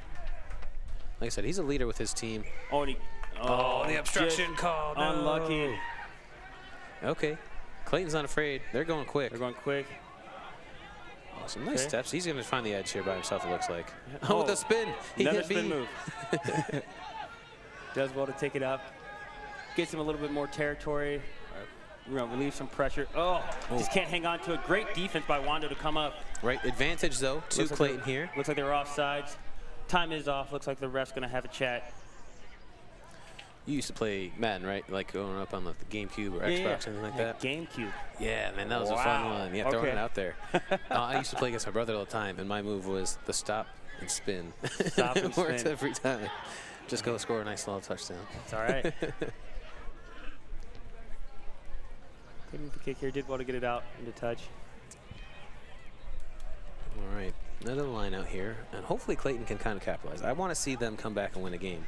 Like I said, he's a leader with his team. Oh, the obstruction call. No. Unlucky. Okay. Clayton's not afraid. They're going quick. They're going quick. Oh, some nice steps. He's going to find the edge here by himself, it looks like. Yeah. Oh, with a spin. Another spin move. Does well to take it up. Gets him a little bit more territory. Relieve some pressure. Just can't hang on to it. Great defense by Wando to come up. Right, advantage though to Clayton here. Looks like they were offsides. Time is off. Looks like the ref's going to have a chat. You used to play Madden, right? Like going up on the GameCube or Xbox, something like that? GameCube. Yeah, man, that was a fun one. Yeah, throwing it out there. I used to play against my brother all the time, and my move was the stop and spin. Stop and it worked spin. every time. Just go score a nice little touchdown. It's all right. Couldn't the kick here. Did well to get it out into touch. All right, another line out here, and hopefully Clayton can kind of capitalize. I want to see them come back and win a game.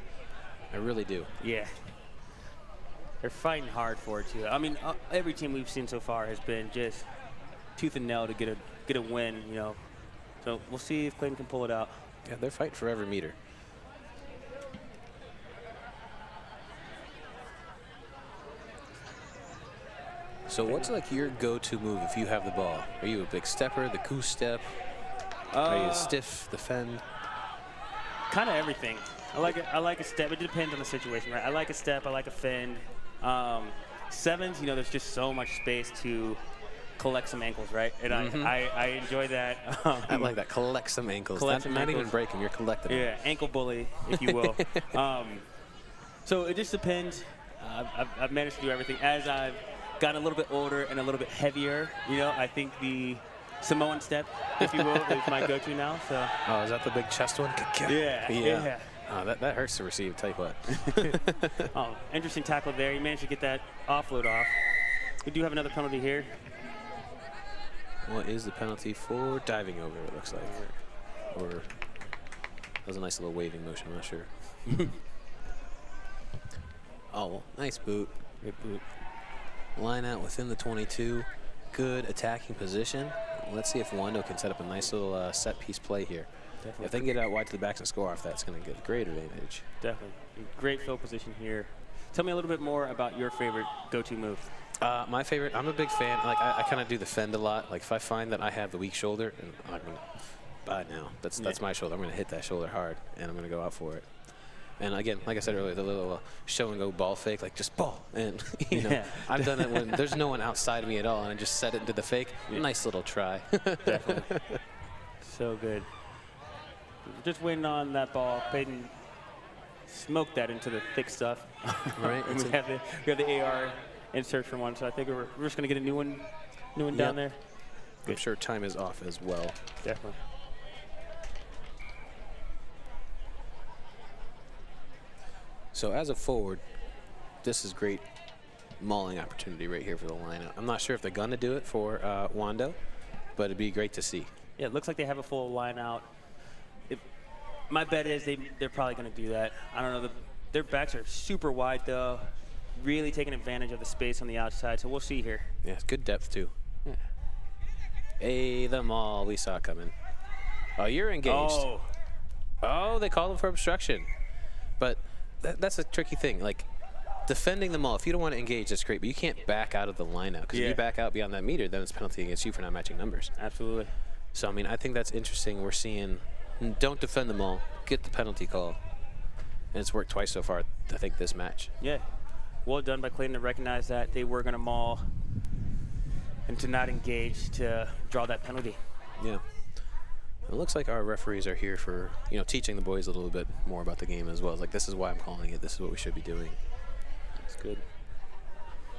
I really do. Yeah. They're fighting hard for it, too. I mean, every team we've seen so far has been just tooth and nail to get a win, you know. So we'll see if Clayton can pull it out. Yeah, they're fighting for every meter. So what's like your go-to move if you have the ball? Are you a big stepper, the goose step? Are you a stiff, the fend? Kind of everything. I like a step. It depends on the situation, right? I like a step. I like a fend. Sevens, you know, there's just so much space to collect some ankles, right? And I enjoy that. I like that. Collect some ankles. Not even break them. You're collecting them. Yeah, ankle bully, if you will. So it just depends. I've managed to do everything. As I've gotten a little bit older and a little bit heavier, I think the Samoan step, if you will, is my go-to now. So. Oh, is that the big chest one? Yeah. Oh, that hurts to receive, tell you what. Oh, interesting tackle there. He managed to get that offload off. We do have another penalty here. What is the penalty for diving over, it looks like? Or that was a nice little waving motion, I'm not sure. Oh, nice boot. Good boot. Line out within the 22. Good attacking position. Let's see if Wando can set up a nice little set piece play here. Definitely. If they can get out wide to the backs and score off, that's going to get a great advantage. Definitely. Great field position here. Tell me a little bit more about your favorite go-to move. My favorite, I'm a big fan. Like I kind of do the fend a lot. Like if I find that I have the weak shoulder, and I'm going to, now that's my shoulder. I'm going to hit that shoulder hard, and I'm going to go out for it. And again, like I said earlier, the little show and go ball fake, like just ball. And I've done it when there's no one outside of me at all, and I just set it into the fake. Yeah. Nice little try. Definitely. So good. Just waiting on that ball. Clayton smoked that into the thick stuff. Right. And we have the AR in search for one, so I think we're just going to get a new one down there. I'm sure time is off as well. Definitely. So as a forward, this is great mauling opportunity right here for the lineup. I'm not sure if they're going to do it for Wando, but it'd be great to see. Yeah, it looks like they have a full line out. My bet is they're probably going to do that. I don't know. Their backs are super wide, though, really taking advantage of the space on the outside, so we'll see here. Yeah, it's good depth, too. Yeah. Hey, the maul we saw coming. Oh, you're engaged. Oh, they called him for obstruction. But that's a tricky thing. Like, defending the maul, if you don't want to engage, that's great, but you can't back out of the lineup. Because if you back out beyond that meter, then it's a penalty against you for not matching numbers. Absolutely. So, I mean, I think that's interesting. We're seeing don't defend the maul, get the penalty call. And it's worked twice so far, I think, this match. Yeah. Well done by Clayton to recognize that they were going to maul and to not engage to draw that penalty. Yeah. It looks like our referees are here for, teaching the boys a little bit more about the game as well. It's like, this is why I'm calling it. This is what we should be doing. It's good.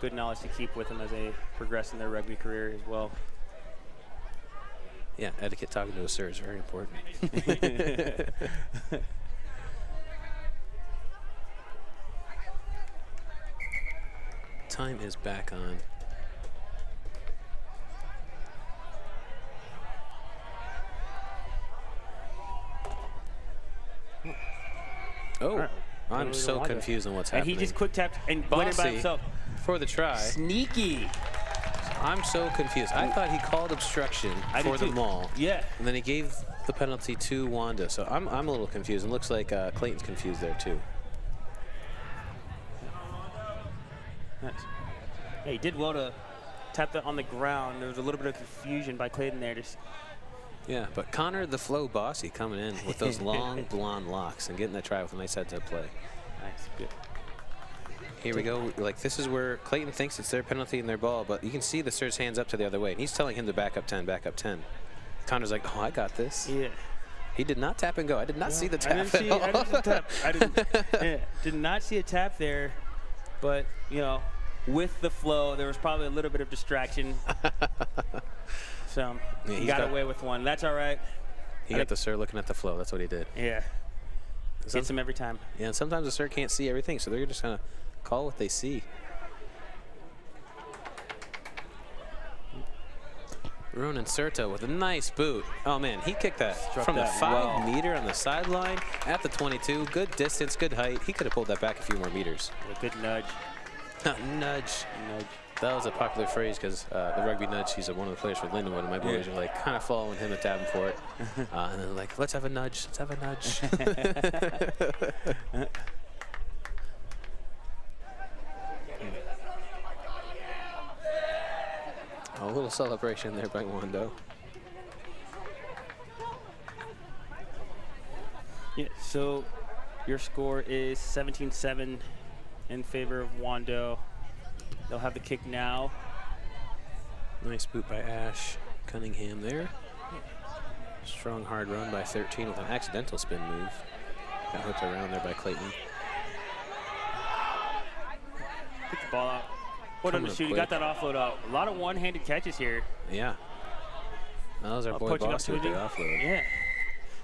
Good knowledge to keep with them as they progress in their rugby career as well. Yeah, etiquette talking to a sir is very important. Time is back on. Oh, right. I'm so confused on what's happening. And he just quick tapped and went in by himself. For the try. Sneaky. I'm so confused. I thought he called obstruction for the maul. Yeah. And then he gave the penalty to Wanda. So I'm a little confused. It looks like Clayton's confused there too. Nice. Yeah, he did well to tap that on the ground. There was a little bit of confusion by Clayton there. Yeah, but Connor the Flow Bossy coming in with those long blonde locks and getting that try with a nice heads-up play. Nice, good. Here we go. Like, this is where Clayton thinks it's their penalty and their ball, but you can see the sir's hands up to the other way. And he's telling him to back up 10, back up 10. Connor's like, oh, I got this. Yeah. He did not tap and go. I did not see the tap. I didn't see the tap. Did not see a tap there, but, with the flow, there was probably a little bit of distraction. So he got away with one. That's all right. He got the sir looking at the flow. That's what he did. Yeah. Gets him every time. Yeah, and sometimes the sir can't see everything, so they're just going to call what they see. Ronan Serta with a nice boot. Oh, man, he kicked that from the 5 meter on the sideline at the 22. Good distance, good height. He could have pulled that back a few more meters. A good nudge. Nudge. That was a popular phrase because the rugby nudge, he's one of the players for Lindenwood, and my boys are like kind of following him and tapping for it. And they're like, let's have a nudge, let's have a nudge. A little celebration there by Wando. Yeah, so your score is 17-7 in favor of Wando. They'll have the kick now. Nice boot by Ash Cunningham there. Strong hard run by 13 with an accidental spin move. Got hooked around there by Clayton. Pick the ball out. Hold on Coming to up shoot. He quick. got that offload out. A lot of one-handed catches here. Yeah. That was our boy Poaching Boss with the opportunity. offload. Yeah.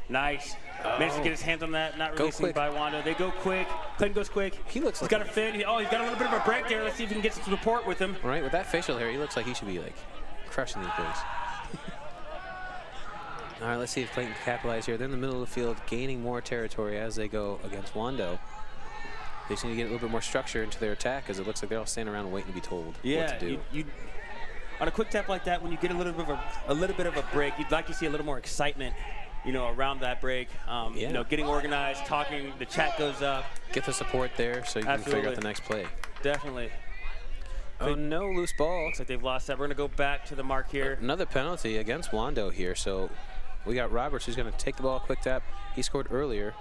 Nice. Managed to get his hands on that. Not Go releasing quick. by Wando. They go quick. Clayton goes quick. He looks He's like got a fin. Oh, he's got a little bit of a break there. Let's see if he can get some support with him. Right, with that facial hair, he looks like he should be like crushing these boys. All right, let's see if Clayton can capitalize here. They're in the middle of the field, gaining more territory as they go against Wando. They just need to get a little bit more structure into their attack because it looks like they're all standing around waiting to be told what to do. You on a quick tap like that, when you get a little bit of a break, you'd like to see a little more excitement, around that break. Getting organized, talking, the chat goes up. Get the support there so you can figure out the next play. Definitely. Oh, no, loose ball. Looks like they've lost that. We're going to go back to the mark here. Another penalty against Wando here. So we got Roberts who's going to take the ball, quick tap. He scored earlier.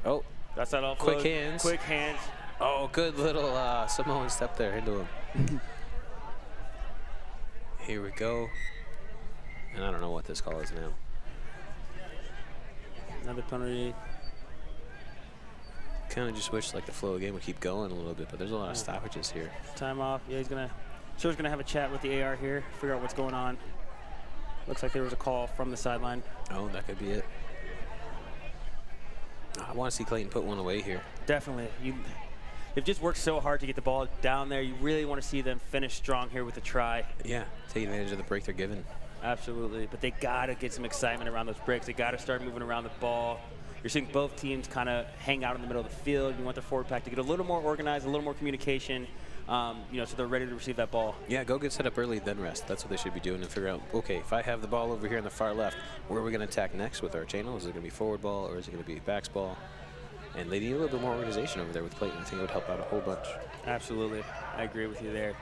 Oh, that's that offload. quick hands. Quick hands. Oh, good little Samoan step there into him. Here we go. And I don't know what this call is now. Another penalty. Kind of just wish like the flow of the game would keep going a little bit, but there's a lot of stoppages here. Time off. Yeah, he's gonna have a chat with the AR here, figure out what's going on. Looks like there was a call from the sideline. Oh, that could be it. I want to see Clayton put one away here. Definitely. They've just worked so hard to get the ball down there. You really want to see them finish strong here with a try. Yeah, take advantage of the break they're given. Absolutely, but they gotta get some excitement around those breaks. They gotta start moving around the ball. You're seeing both teams kind of hang out in the middle of the field. You want the forward pack to get a little more organized, a little more communication, so they're ready to receive that ball. Yeah, go get set up early, then rest. That's what they should be doing and figure out, okay, if I have the ball over here on the far left, where are we going to attack next with our channel? Is it going to be forward ball or is it going to be backs ball? And they need a little bit more organization over there with Clayton. I think it would help out a whole bunch. Absolutely. I agree with you there.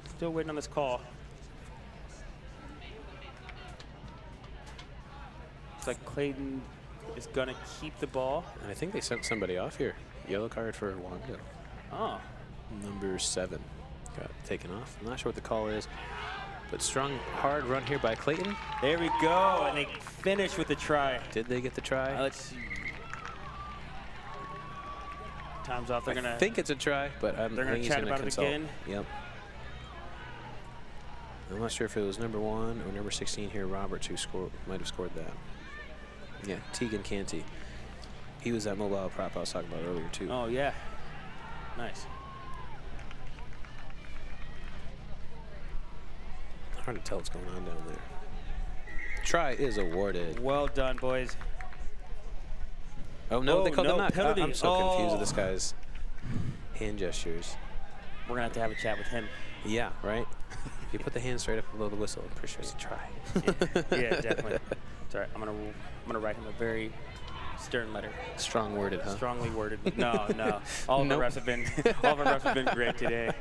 Still waiting on this call. Looks like Clayton is going to keep the ball. And I think they sent somebody off here. Yellow card for Wando. Oh. Number 7 got taken off. I'm not sure what the call is, but strong, hard run here by Clayton. There we go, and they finish with the try. Did they get the try? Let's see. Time's off. They're I think it's a try, but they're going to chat about it again. Yep. I'm not sure if it was number 1 or number 16 here, Roberts, who might have scored that. Yeah, Tegan Canty. He was that mobile prop I was talking about earlier, too. Oh, yeah. Nice. Hard to tell what's going on down there. Try is awarded. Well done, boys. Oh, no, they called the knock. Penalty. I'm so confused with this guy's hand gestures. We're going to have a chat with him. Yeah, right? If you put the hand straight up below the whistle, I'm pretty sure it's a try. Yeah, definitely. It's all right. I'm gonna write him a very stern letter. Strong worded, huh? Strongly worded. No. All of our refs have been great today.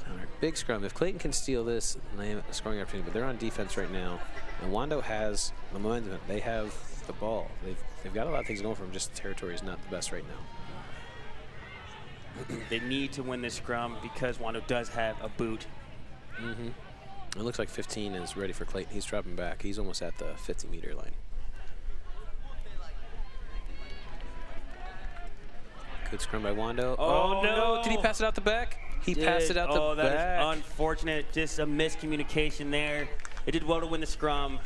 All right, big scrum. If Clayton can steal this, they have a scoring opportunity, but they're on defense right now. And Wando has the momentum. They have the ball. They've got a lot of things going for them, just the territory is not the best right now. They need to win this scrum because Wando does have a boot. Mm-hmm. It looks like 15 is ready for Clayton. He's dropping back. He's almost at the 50-meter line. Good scrum by Wando. Oh, no. Did he pass it out the back? He passed it out the back. Oh, that is unfortunate. Just a miscommunication there. It did well to win the scrum.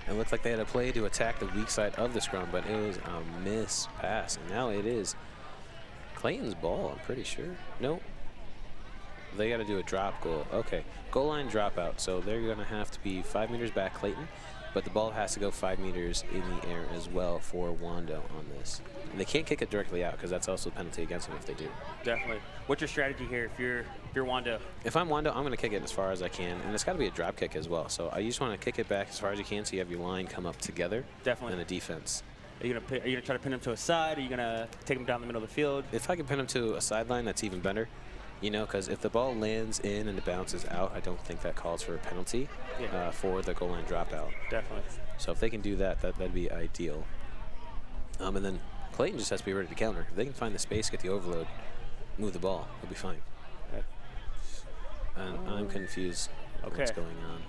It looked like they had a play to attack the weak side of the scrum, but it was a miss pass. And now it is Clayton's ball, I'm pretty sure. Nope. They got to do a drop goal. Okay, goal line dropout. So they're going to have to be 5 meters back, Clayton, but the ball has to go 5 meters in the air as well for Wando on this. And they can't kick it directly out because that's also a penalty against them if they do. Definitely. What's your strategy here if you're Wando? If I'm Wando, I'm going to kick it as far as I can, and it's got to be a drop kick as well. So I just want to kick it back as far as you can so you have your line come up together. Definitely. And a defense. Are you gonna try to pin him to a side? Are you gonna take him down the middle of the field? If I can pin him to a sideline, that's even better. You know, because if the ball lands in and it bounces out, I don't think that calls for a penalty for the goal line dropout. Definitely. So if they can do that, that'd be ideal. And then Clayton just has to be ready to counter. If they can find the space, get the overload, move the ball, they'll be fine. And I'm confused what's going on.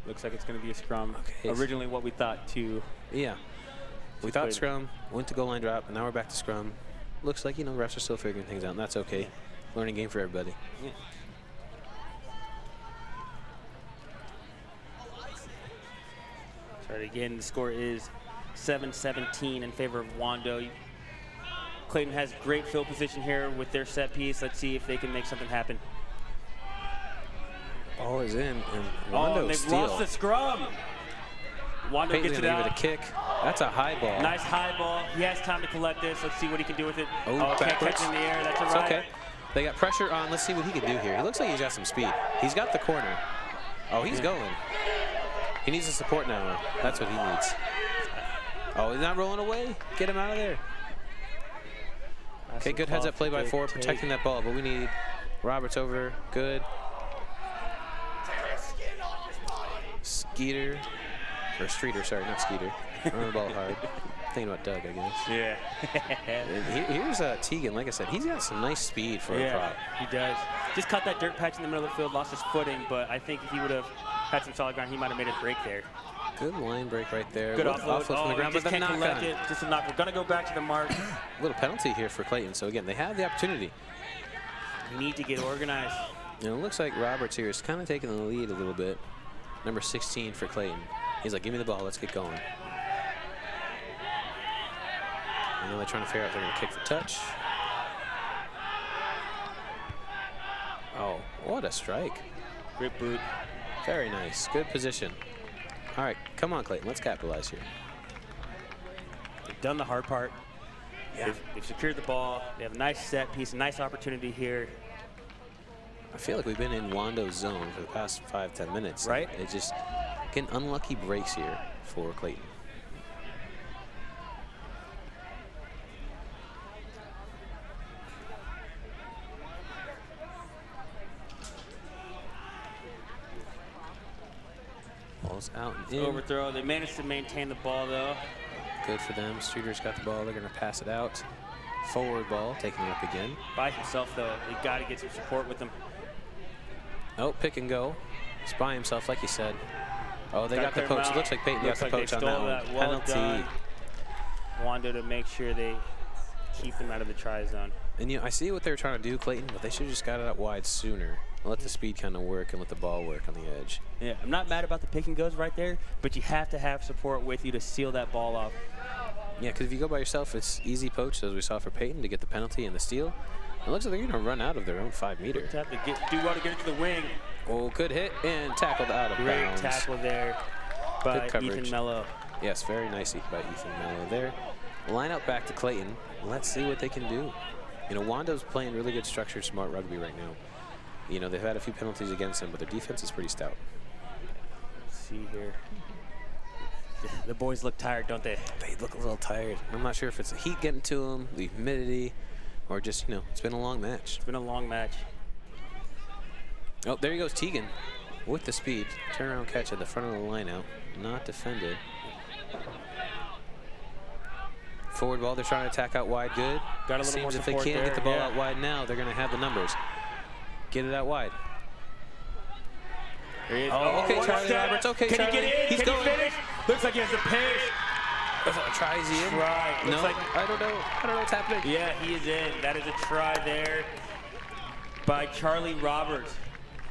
Looks like it's going to be a scrum. Okay. Originally what we thought too. Yeah. We thought scrum, went to goal line drop, and now we're back to scrum. Looks like, refs are still figuring things out, and that's okay. Learning game for everybody. Yeah. So again, the score is 7-17 in favor of Wando. Clayton has great field position here with their set piece. Let's see if they can make something happen. Ball is in, and Wando they've steal. lost the scrum. Wando Peyton's gets it gonna out. give it a kick. That's a high ball. Nice high ball. He has time to collect this. Let's see what he can do with it. Oh, can't backwards. catch it in the air. That's all It's right. okay. They got pressure on. Let's see what he can do here. He looks like he's got some speed. He's got the corner. Oh, he's going. He needs the support now. That's what he needs. Oh, he's not rolling away. Get him out of there. Okay, good heads up play by 4, protecting that ball, but we need Roberts over. Good. Skeeter. Or Streeter, sorry, not Skeeter. Run the ball hard. Thinking about Doug, I guess. Yeah. Here's Tegan. Like I said, he's got some nice speed for a prop. He does. Just caught that dirt patch in the middle of the field, lost his footing, but I think if he would have had some solid ground, he might have made a break there. Good line break right there. Good offload. From the ground, just but the can't collect knock-on. it. Just a knock. We're going to go back to the mark. Little penalty here for Clayton. So again, they have the opportunity. We need to get organized. And it looks like Roberts here is kind of taking the lead a little bit. Number 16 for Clayton. He's like, give me the ball. Let's get going. And now they're trying to figure out if they're going to kick the touch. Oh, what a strike. Great boot. Very nice. Good position. All right, come on, Clayton. Let's capitalize here. They've done the hard part. Yeah. They've secured the ball. They have a nice set piece, a nice opportunity here. I feel like we've been in Wando's zone for the past 5-10 minutes. Right. It's just getting unlucky breaks here for Clayton. Ball's out and in. Overthrow. They managed to maintain the ball, though. Good for them. Streeter's got the ball. They're going to pass it out. Forward ball, taking it up again. By himself, though. They got to get some support with him. Oh, pick and go. He's by himself, like you said. Oh, they got the poach. It looks like Peyton got the poach on that one. Well Penalty. done. Wando to make sure they keep them out of the try zone. And I see what they were trying to do, Clayton, but they should have just got it out wide sooner. Let the speed kind of work and let the ball work on the edge. Yeah, I'm not mad about the pick and goes right there, but you have to have support with you to seal that ball off. Yeah, because if you go by yourself, it's easy poach, as we saw for Peyton, to get the penalty and the steal. It looks like they're going to run out of their own 5 meter. Have to do well to get it to the wing. Oh, good hit and tackled out of bounds. Great tackle there by Ethan Mello. Yes, very nicely by Ethan Mello there. Line out back to Clayton. Let's see what they can do. Wando's playing really good structured, smart rugby right now. They've had a few penalties against them, but their defense is pretty stout. Let's see here. The boys look tired, don't they? They look a little tired. I'm not sure if it's the heat getting to them, the humidity, or just, it's been a long match. It's been a long match. Oh, there he goes, Tegan, with the speed. Turnaround catch at the front of the line out. Not defended. Forward ball, they're trying to attack out wide. Good. Got a little more Seems if they support can't there, get the ball yeah. out wide now, they're going to have the numbers. Get it out wide. There he is. Oh, okay, one Charlie step. Roberts. Okay, Can Charlie. he get in? He's Can going. he finish? Looks like he has the pace. Try, is he in? Try. No, Looks like, I don't know. I don't know what's happening. yeah, he is in. That is a try there by Charlie Roberts.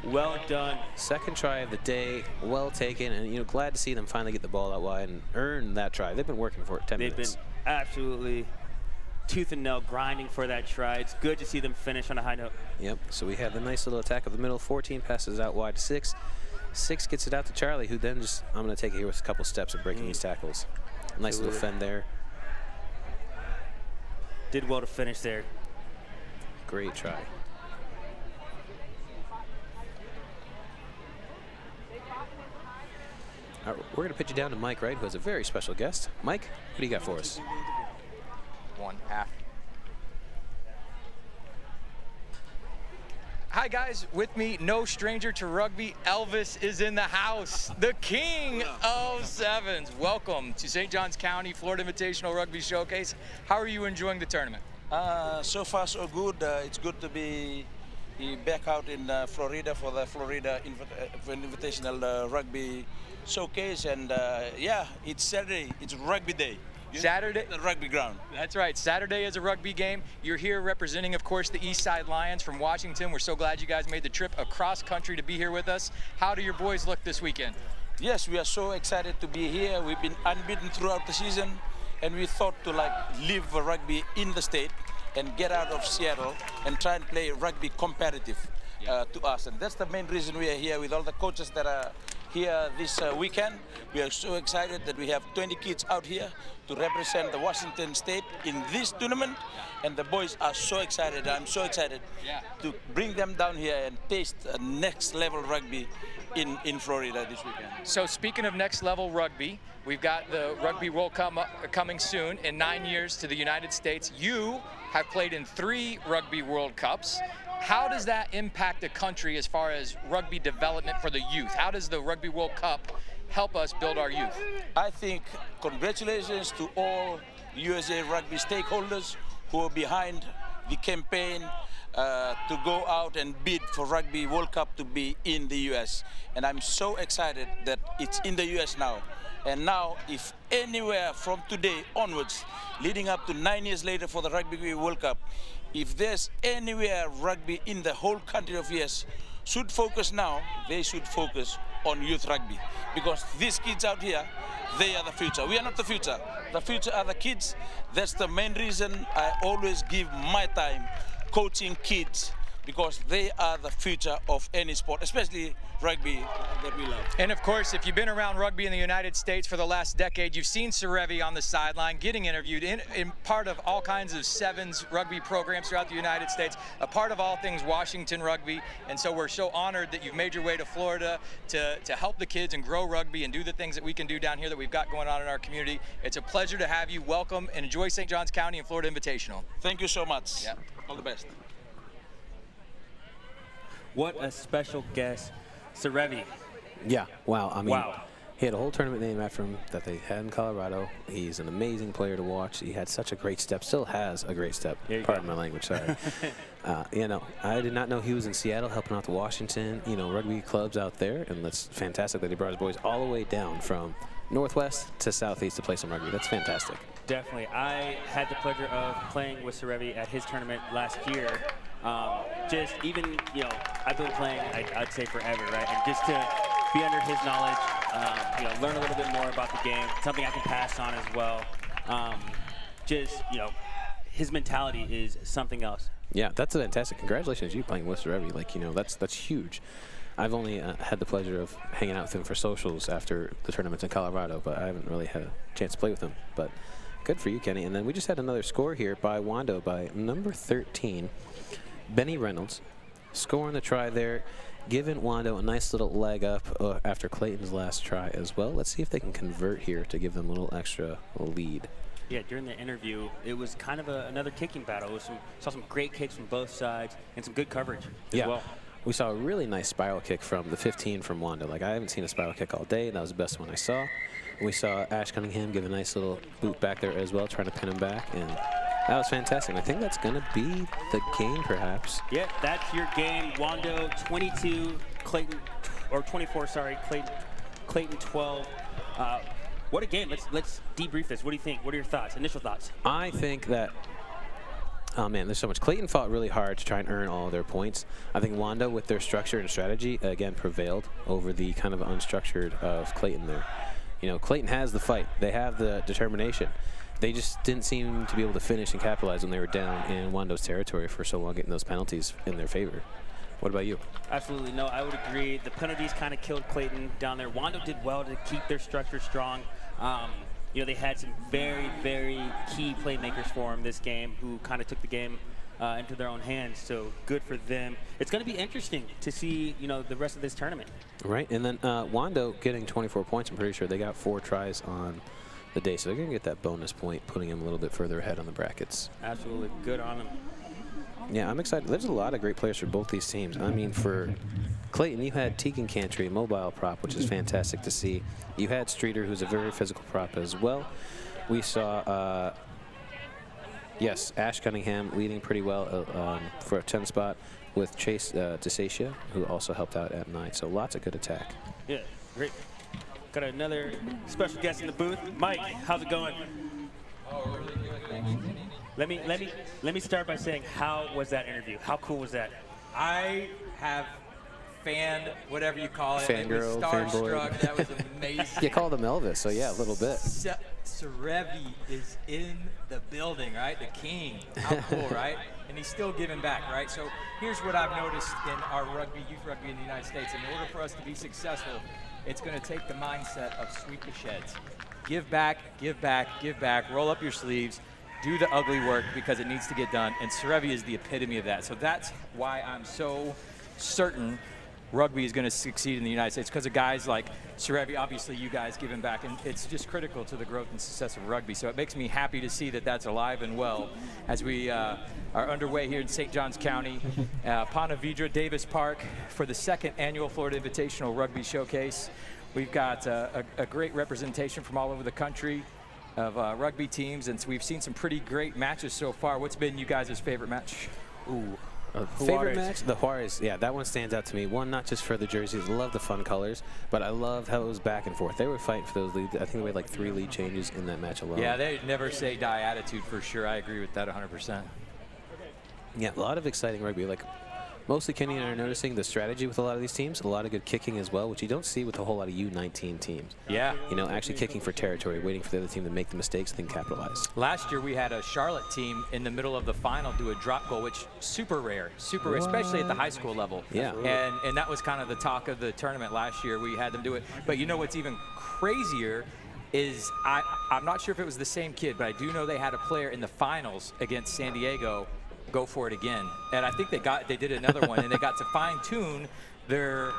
Well done. Second try of the day, well taken, and glad to see them finally get the ball out wide and earn that try. They've been working for it 10 minutes. They've been absolutely tooth and nail grinding for that try. It's good to see them finish on a high note. Yep, so we have the nice little attack of the middle. 14 passes out wide to 6. 6 gets it out to Charlie, who then just, I'm going to take it here with a couple steps of breaking these tackles. Nice little fend there. Did well to finish there. Great try. All right, we're going to pitch you down to Mike Wright, who has a very special guest. Mike, what do you got for us? 1/2. Hi guys, with me, no stranger to rugby, Elvis is in the house, the king of sevens. Welcome to St. Johns County, Florida Invitational Rugby Showcase. How are you enjoying the tournament? So far so good. It's good to be back out in Florida for the Florida Invitational Rugby Showcase, and yeah, it's Saturday, it's rugby day. Saturday. The rugby ground. That's right. Saturday is a rugby game. You're here representing, of course, the East Side Lions from Washington. We're so glad you guys made the trip across country to be here with us. How do your boys look this weekend? Yes, we are so excited to be here. We've been unbeaten throughout the season, and we thought to live rugby in the state and get out of Seattle and try and play rugby competitive to us. And that's the main reason we are here with all the coaches that are here this weekend. We are so excited that we have 20 kids out here to represent the Washington State in this tournament. And the boys are so excited. I'm so excited to bring them down here and taste next level rugby in Florida this weekend. So speaking of next level rugby, we've got the Rugby World Cup coming soon in 9 years to the United States. You have played in 3 Rugby World Cups. How does that impact the country as far as rugby development for the youth? How does the Rugby World Cup help us build our youth? I think congratulations to all USA Rugby stakeholders who are behind the campaign to go out and bid for Rugby World Cup to be in the US. And I'm so excited that it's in the US now. And now, if anywhere from today onwards, leading up to 9 years later for the Rugby World Cup, if there's anywhere rugby in the whole country of US should focus now, they should focus on youth rugby. Because these kids out here, they are the future. We are not the future. The future are the kids. That's the main reason I always give my time coaching kids, because they are the future of any sport, especially rugby that we love. And of course, if you've been around rugby in the United States for the last decade, you've seen Serevi on the sideline getting interviewed in part of all kinds of sevens rugby programs throughout the United States, a part of all things Washington rugby. And so we're so honored that you've made your way to Florida to help the kids and grow rugby and do the things that we can do down here that we've got going on in our community. It's a pleasure to have you. Welcome and enjoy St. Johns County and Florida Invitational. Thank you so much. All the best. What a special guest, Serevi. Yeah, wow. I mean, wow. He had a whole tournament named after him that they had in Colorado. He's an amazing player to watch. He had such a great step, still has a great step. Pardon my language, sorry. You know, I did not know he was in Seattle helping out the Washington, rugby clubs out there. And that's fantastic that he brought his boys all the way down from Northwest to Southeast to play some rugby. That's fantastic. Definitely. I had the pleasure of playing with Serevi at his tournament last year. Just even, I've been playing, I'd say forever, right? And just to be under his knowledge, learn a little bit more about the game, something I can pass on as well. His mentality is something else. Yeah, that's fantastic. Congratulations, you playing with Serevi. That's huge. I've only had the pleasure of hanging out with him for socials after the tournaments in Colorado, but I haven't really had a chance to play with him. But good for you, Kenny. And then we just had another score here by Wando by number 13. Benny Reynolds scoring the try there, giving Wando a nice little leg up after Clayton's last try as well. Let's see if they can convert here to give them a little extra lead. Yeah, during the interview, it was kind of another kicking battle. Saw some great kicks from both sides and some good coverage as well. We saw a really nice spiral kick from the 15 from Wando. I haven't seen a spiral kick all day. That was the best one I saw. We saw Ash Cunningham give a nice little boot back there as well, trying to pin him back. And that was fantastic. I think that's going to be the game, perhaps. Yeah, that's your game. Wando 22, Clayton, or 24, sorry, Clayton 12. What a game. Let's debrief this. What do you think? What are your thoughts, initial thoughts? I think that, oh man, there's so much. Clayton fought really hard to try and earn all of their points. I think Wando, with their structure and strategy, again, prevailed over the kind of unstructured of Clayton there. Clayton has the fight. They have the determination. They just didn't seem to be able to finish and capitalize when they were down in Wando's territory for so long, getting those penalties in their favor. What about you? Absolutely. No, I would agree. The penalties kind of killed Clayton down there. Wando did well to keep their structure strong. They had some very, very key playmakers for him this game who kind of took the game into their own hands. So good for them. It's going to be interesting to see, the rest of this tournament. Right. And then Wando getting 24 points. I'm pretty sure they got 4 tries on the day, so they're going to get that bonus point, putting them a little bit further ahead on the brackets. Absolutely. Good on them. Yeah, I'm excited. There's a lot of great players for both these teams. I mean, for Clayton, you had Tegan Cantry, mobile prop, which is fantastic to see. You had Streeter, who's a very physical prop as well. We saw, Ash Cunningham leading pretty well for a 10 spot with Chase DeSacia, who also helped out at 9. So lots of good attack. Yeah, great. Got another special guest in the booth. Mike, how's it going? Let me start by saying, how was that interview? How cool was that? I have whatever you call it. Fangirl, starstruck. That was amazing. You called him Elvis, so yeah, a little bit. Serevi is in the building, right? The king. How cool, right? And he's still giving back, right? So here's what I've noticed in our youth rugby in the United States. In order for us to be successful, it's going to take the mindset of sweep the sheds. Give back, give back, give back. Roll up your sleeves. Do the ugly work because it needs to get done. And Serevi is the epitome of that. So that's why I'm so certain rugby is going to succeed in the United States, because of guys like Serevi. Obviously, you guys giving back, and it's just critical to the growth and success of rugby. So it makes me happy to see that that's alive and well as we are underway here in St. Johns County, Ponte Vedra Davis Park for the 2nd annual Florida Invitational Rugby Showcase. We've got a great representation from all over the country of rugby teams, and so we've seen some pretty great matches so far. What's been you guys' favorite match? Ooh. Favorite match? The Juarez. Yeah, that one stands out to me. One, not just for the jerseys. I love the fun colors, but I loved how it was back and forth. They were fighting for those leads. I think they had like 3 lead changes in that match alone. Yeah, they never say die attitude for sure. I agree with that 100%. Yeah, a lot of exciting rugby. Like, mostly Kenny and I are noticing the strategy with a lot of these teams. A lot of good kicking as well, which you don't see with a whole lot of U19 teams. Yeah. You know, actually kicking for territory, waiting for the other team to make the mistakes, then capitalize. Last year we had a Charlotte team in the middle of the final do a drop goal, which super rare, especially at the high school level. Yeah. And that was kind of the talk of the tournament last year. We had them do it. But you know what's even crazier is I'm not sure if it was the same kid, but I do know they had a player in the finals against San Diego go for it again. And I think they did another one, and they got to fine-tune their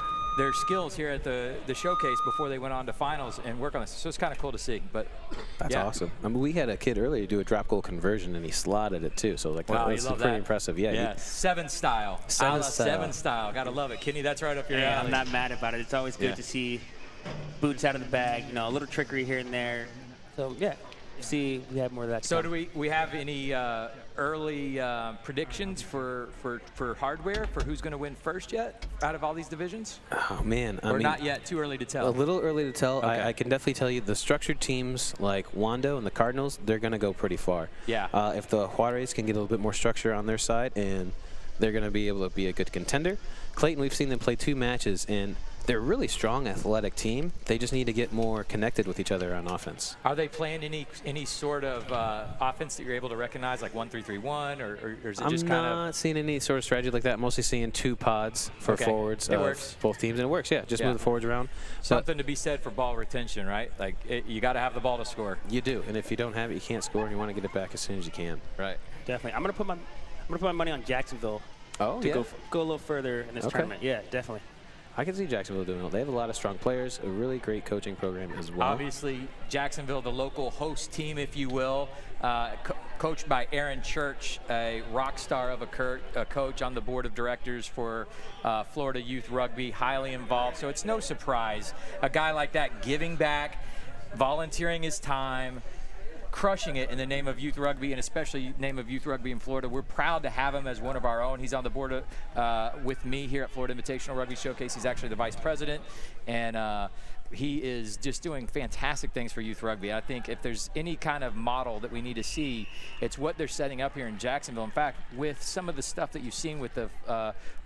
skills here at the showcase before they went on to finals and work on this. So it's kind of cool to see. But that's awesome. I mean, we had a kid earlier do a drop goal conversion, and he slotted it too. So like that was pretty impressive. Yeah. Seven style. Seven style. Gotta love it, Kenny. That's right up your alley. I'm not mad about it. It's always good to see boots out of the bag. You know, a little trickery here and there. So yeah, see, we have more of that. So do we have any early predictions for hardware for who's going to win first yet out of all these divisions? Oh man, or not yet? Too early to tell. A little early to tell. Okay. I can definitely tell you the structured teams like Wando and the Cardinals, they're going to go pretty far. Yeah. If the Juarez can get a little bit more structure on their side, and they're going to be able to be a good contender. Clayton, we've seen them play 2 matches, and they're a really strong athletic team. They just need to get more connected with each other on offense. Are they playing any sort of offense that you're able to recognize, like 1-3-3-1, or is it just kind of? I'm not seeing any sort of strategy like that. Mostly seeing 2 pods for forwards of both teams, and it works. Yeah, just move the forwards around. Something to be said for ball retention, right? Like you got to have the ball to score. You do, and if you don't have it, you can't score, and you want to get it back as soon as you can. Right. Definitely. I'm gonna put my money on Jacksonville. Oh, to go a little further in this tournament. Yeah, definitely. I can see Jacksonville doing it. They have a lot of strong players, a really great coaching program as well. Obviously, Jacksonville, the local host team, if you will, coached by Aaron Church, a rock star of a coach on the board of directors for Florida Youth Rugby, highly involved. So it's no surprise. A guy like that giving back, volunteering his time, crushing it in the name of youth rugby, and especially name of youth rugby in Florida. We're proud to have him as one of our own. He's on the board with me here at Florida Invitational Rugby Showcase. He's actually the vice president, and he is just doing fantastic things for youth rugby. I think if there's any kind of model that we need to see, it's what they're setting up here in Jacksonville. In fact, with some of the stuff that you've seen with the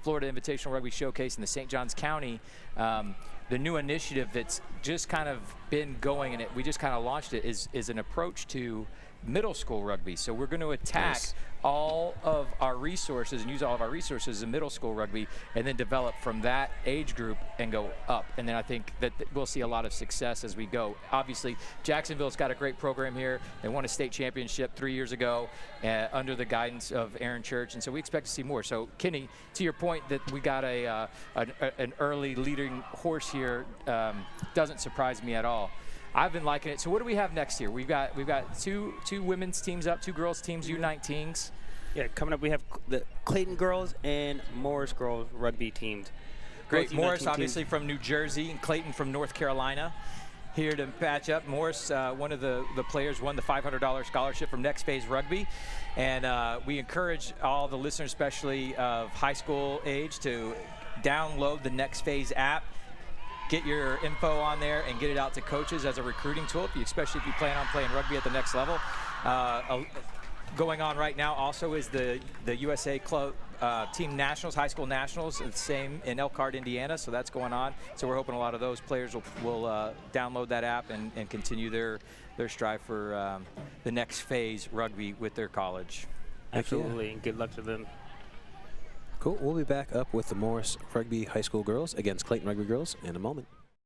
Florida Invitational Rugby Showcase in the St. Johns County, the new initiative that's just kind of been going, and we just kind of launched it, is an approach to middle school rugby. So we're going to attack all of our resources and use all of our resources in middle school rugby, and then develop from that age group and go up. And then I think that we'll see a lot of success as we go. Obviously, Jacksonville's got a great program here. They won a state championship 3 years ago under the guidance of Aaron Church, and so we expect to see more. So, Kenny, to your point that we got an early leading horse here doesn't surprise me at all. I've been liking it. So what do we have next year? We've got two women's teams up, 2 girls teams, U19s. Yeah, coming up we have the Clayton girls and Morris girls rugby teams. Great. Morris obviously from New Jersey and Clayton from North Carolina. Here to patch up. Morris, one of the players, won the $500 scholarship from Next Phase Rugby. And we encourage all the listeners, especially of high school age, to download the Next Phase app. Get your info on there and get it out to coaches as a recruiting tool, especially if you plan on playing rugby at the next level. Going on right now also is the USA Club Team Nationals, high school nationals, the same in Elkhart, Indiana. So that's going on. So we're hoping a lot of those players will download that app and continue their strive for the next phase rugby with their college. Absolutely, and good luck to them. Cool. We'll be back up with the Morris Rugby High School girls against Clayton Rugby girls in a moment.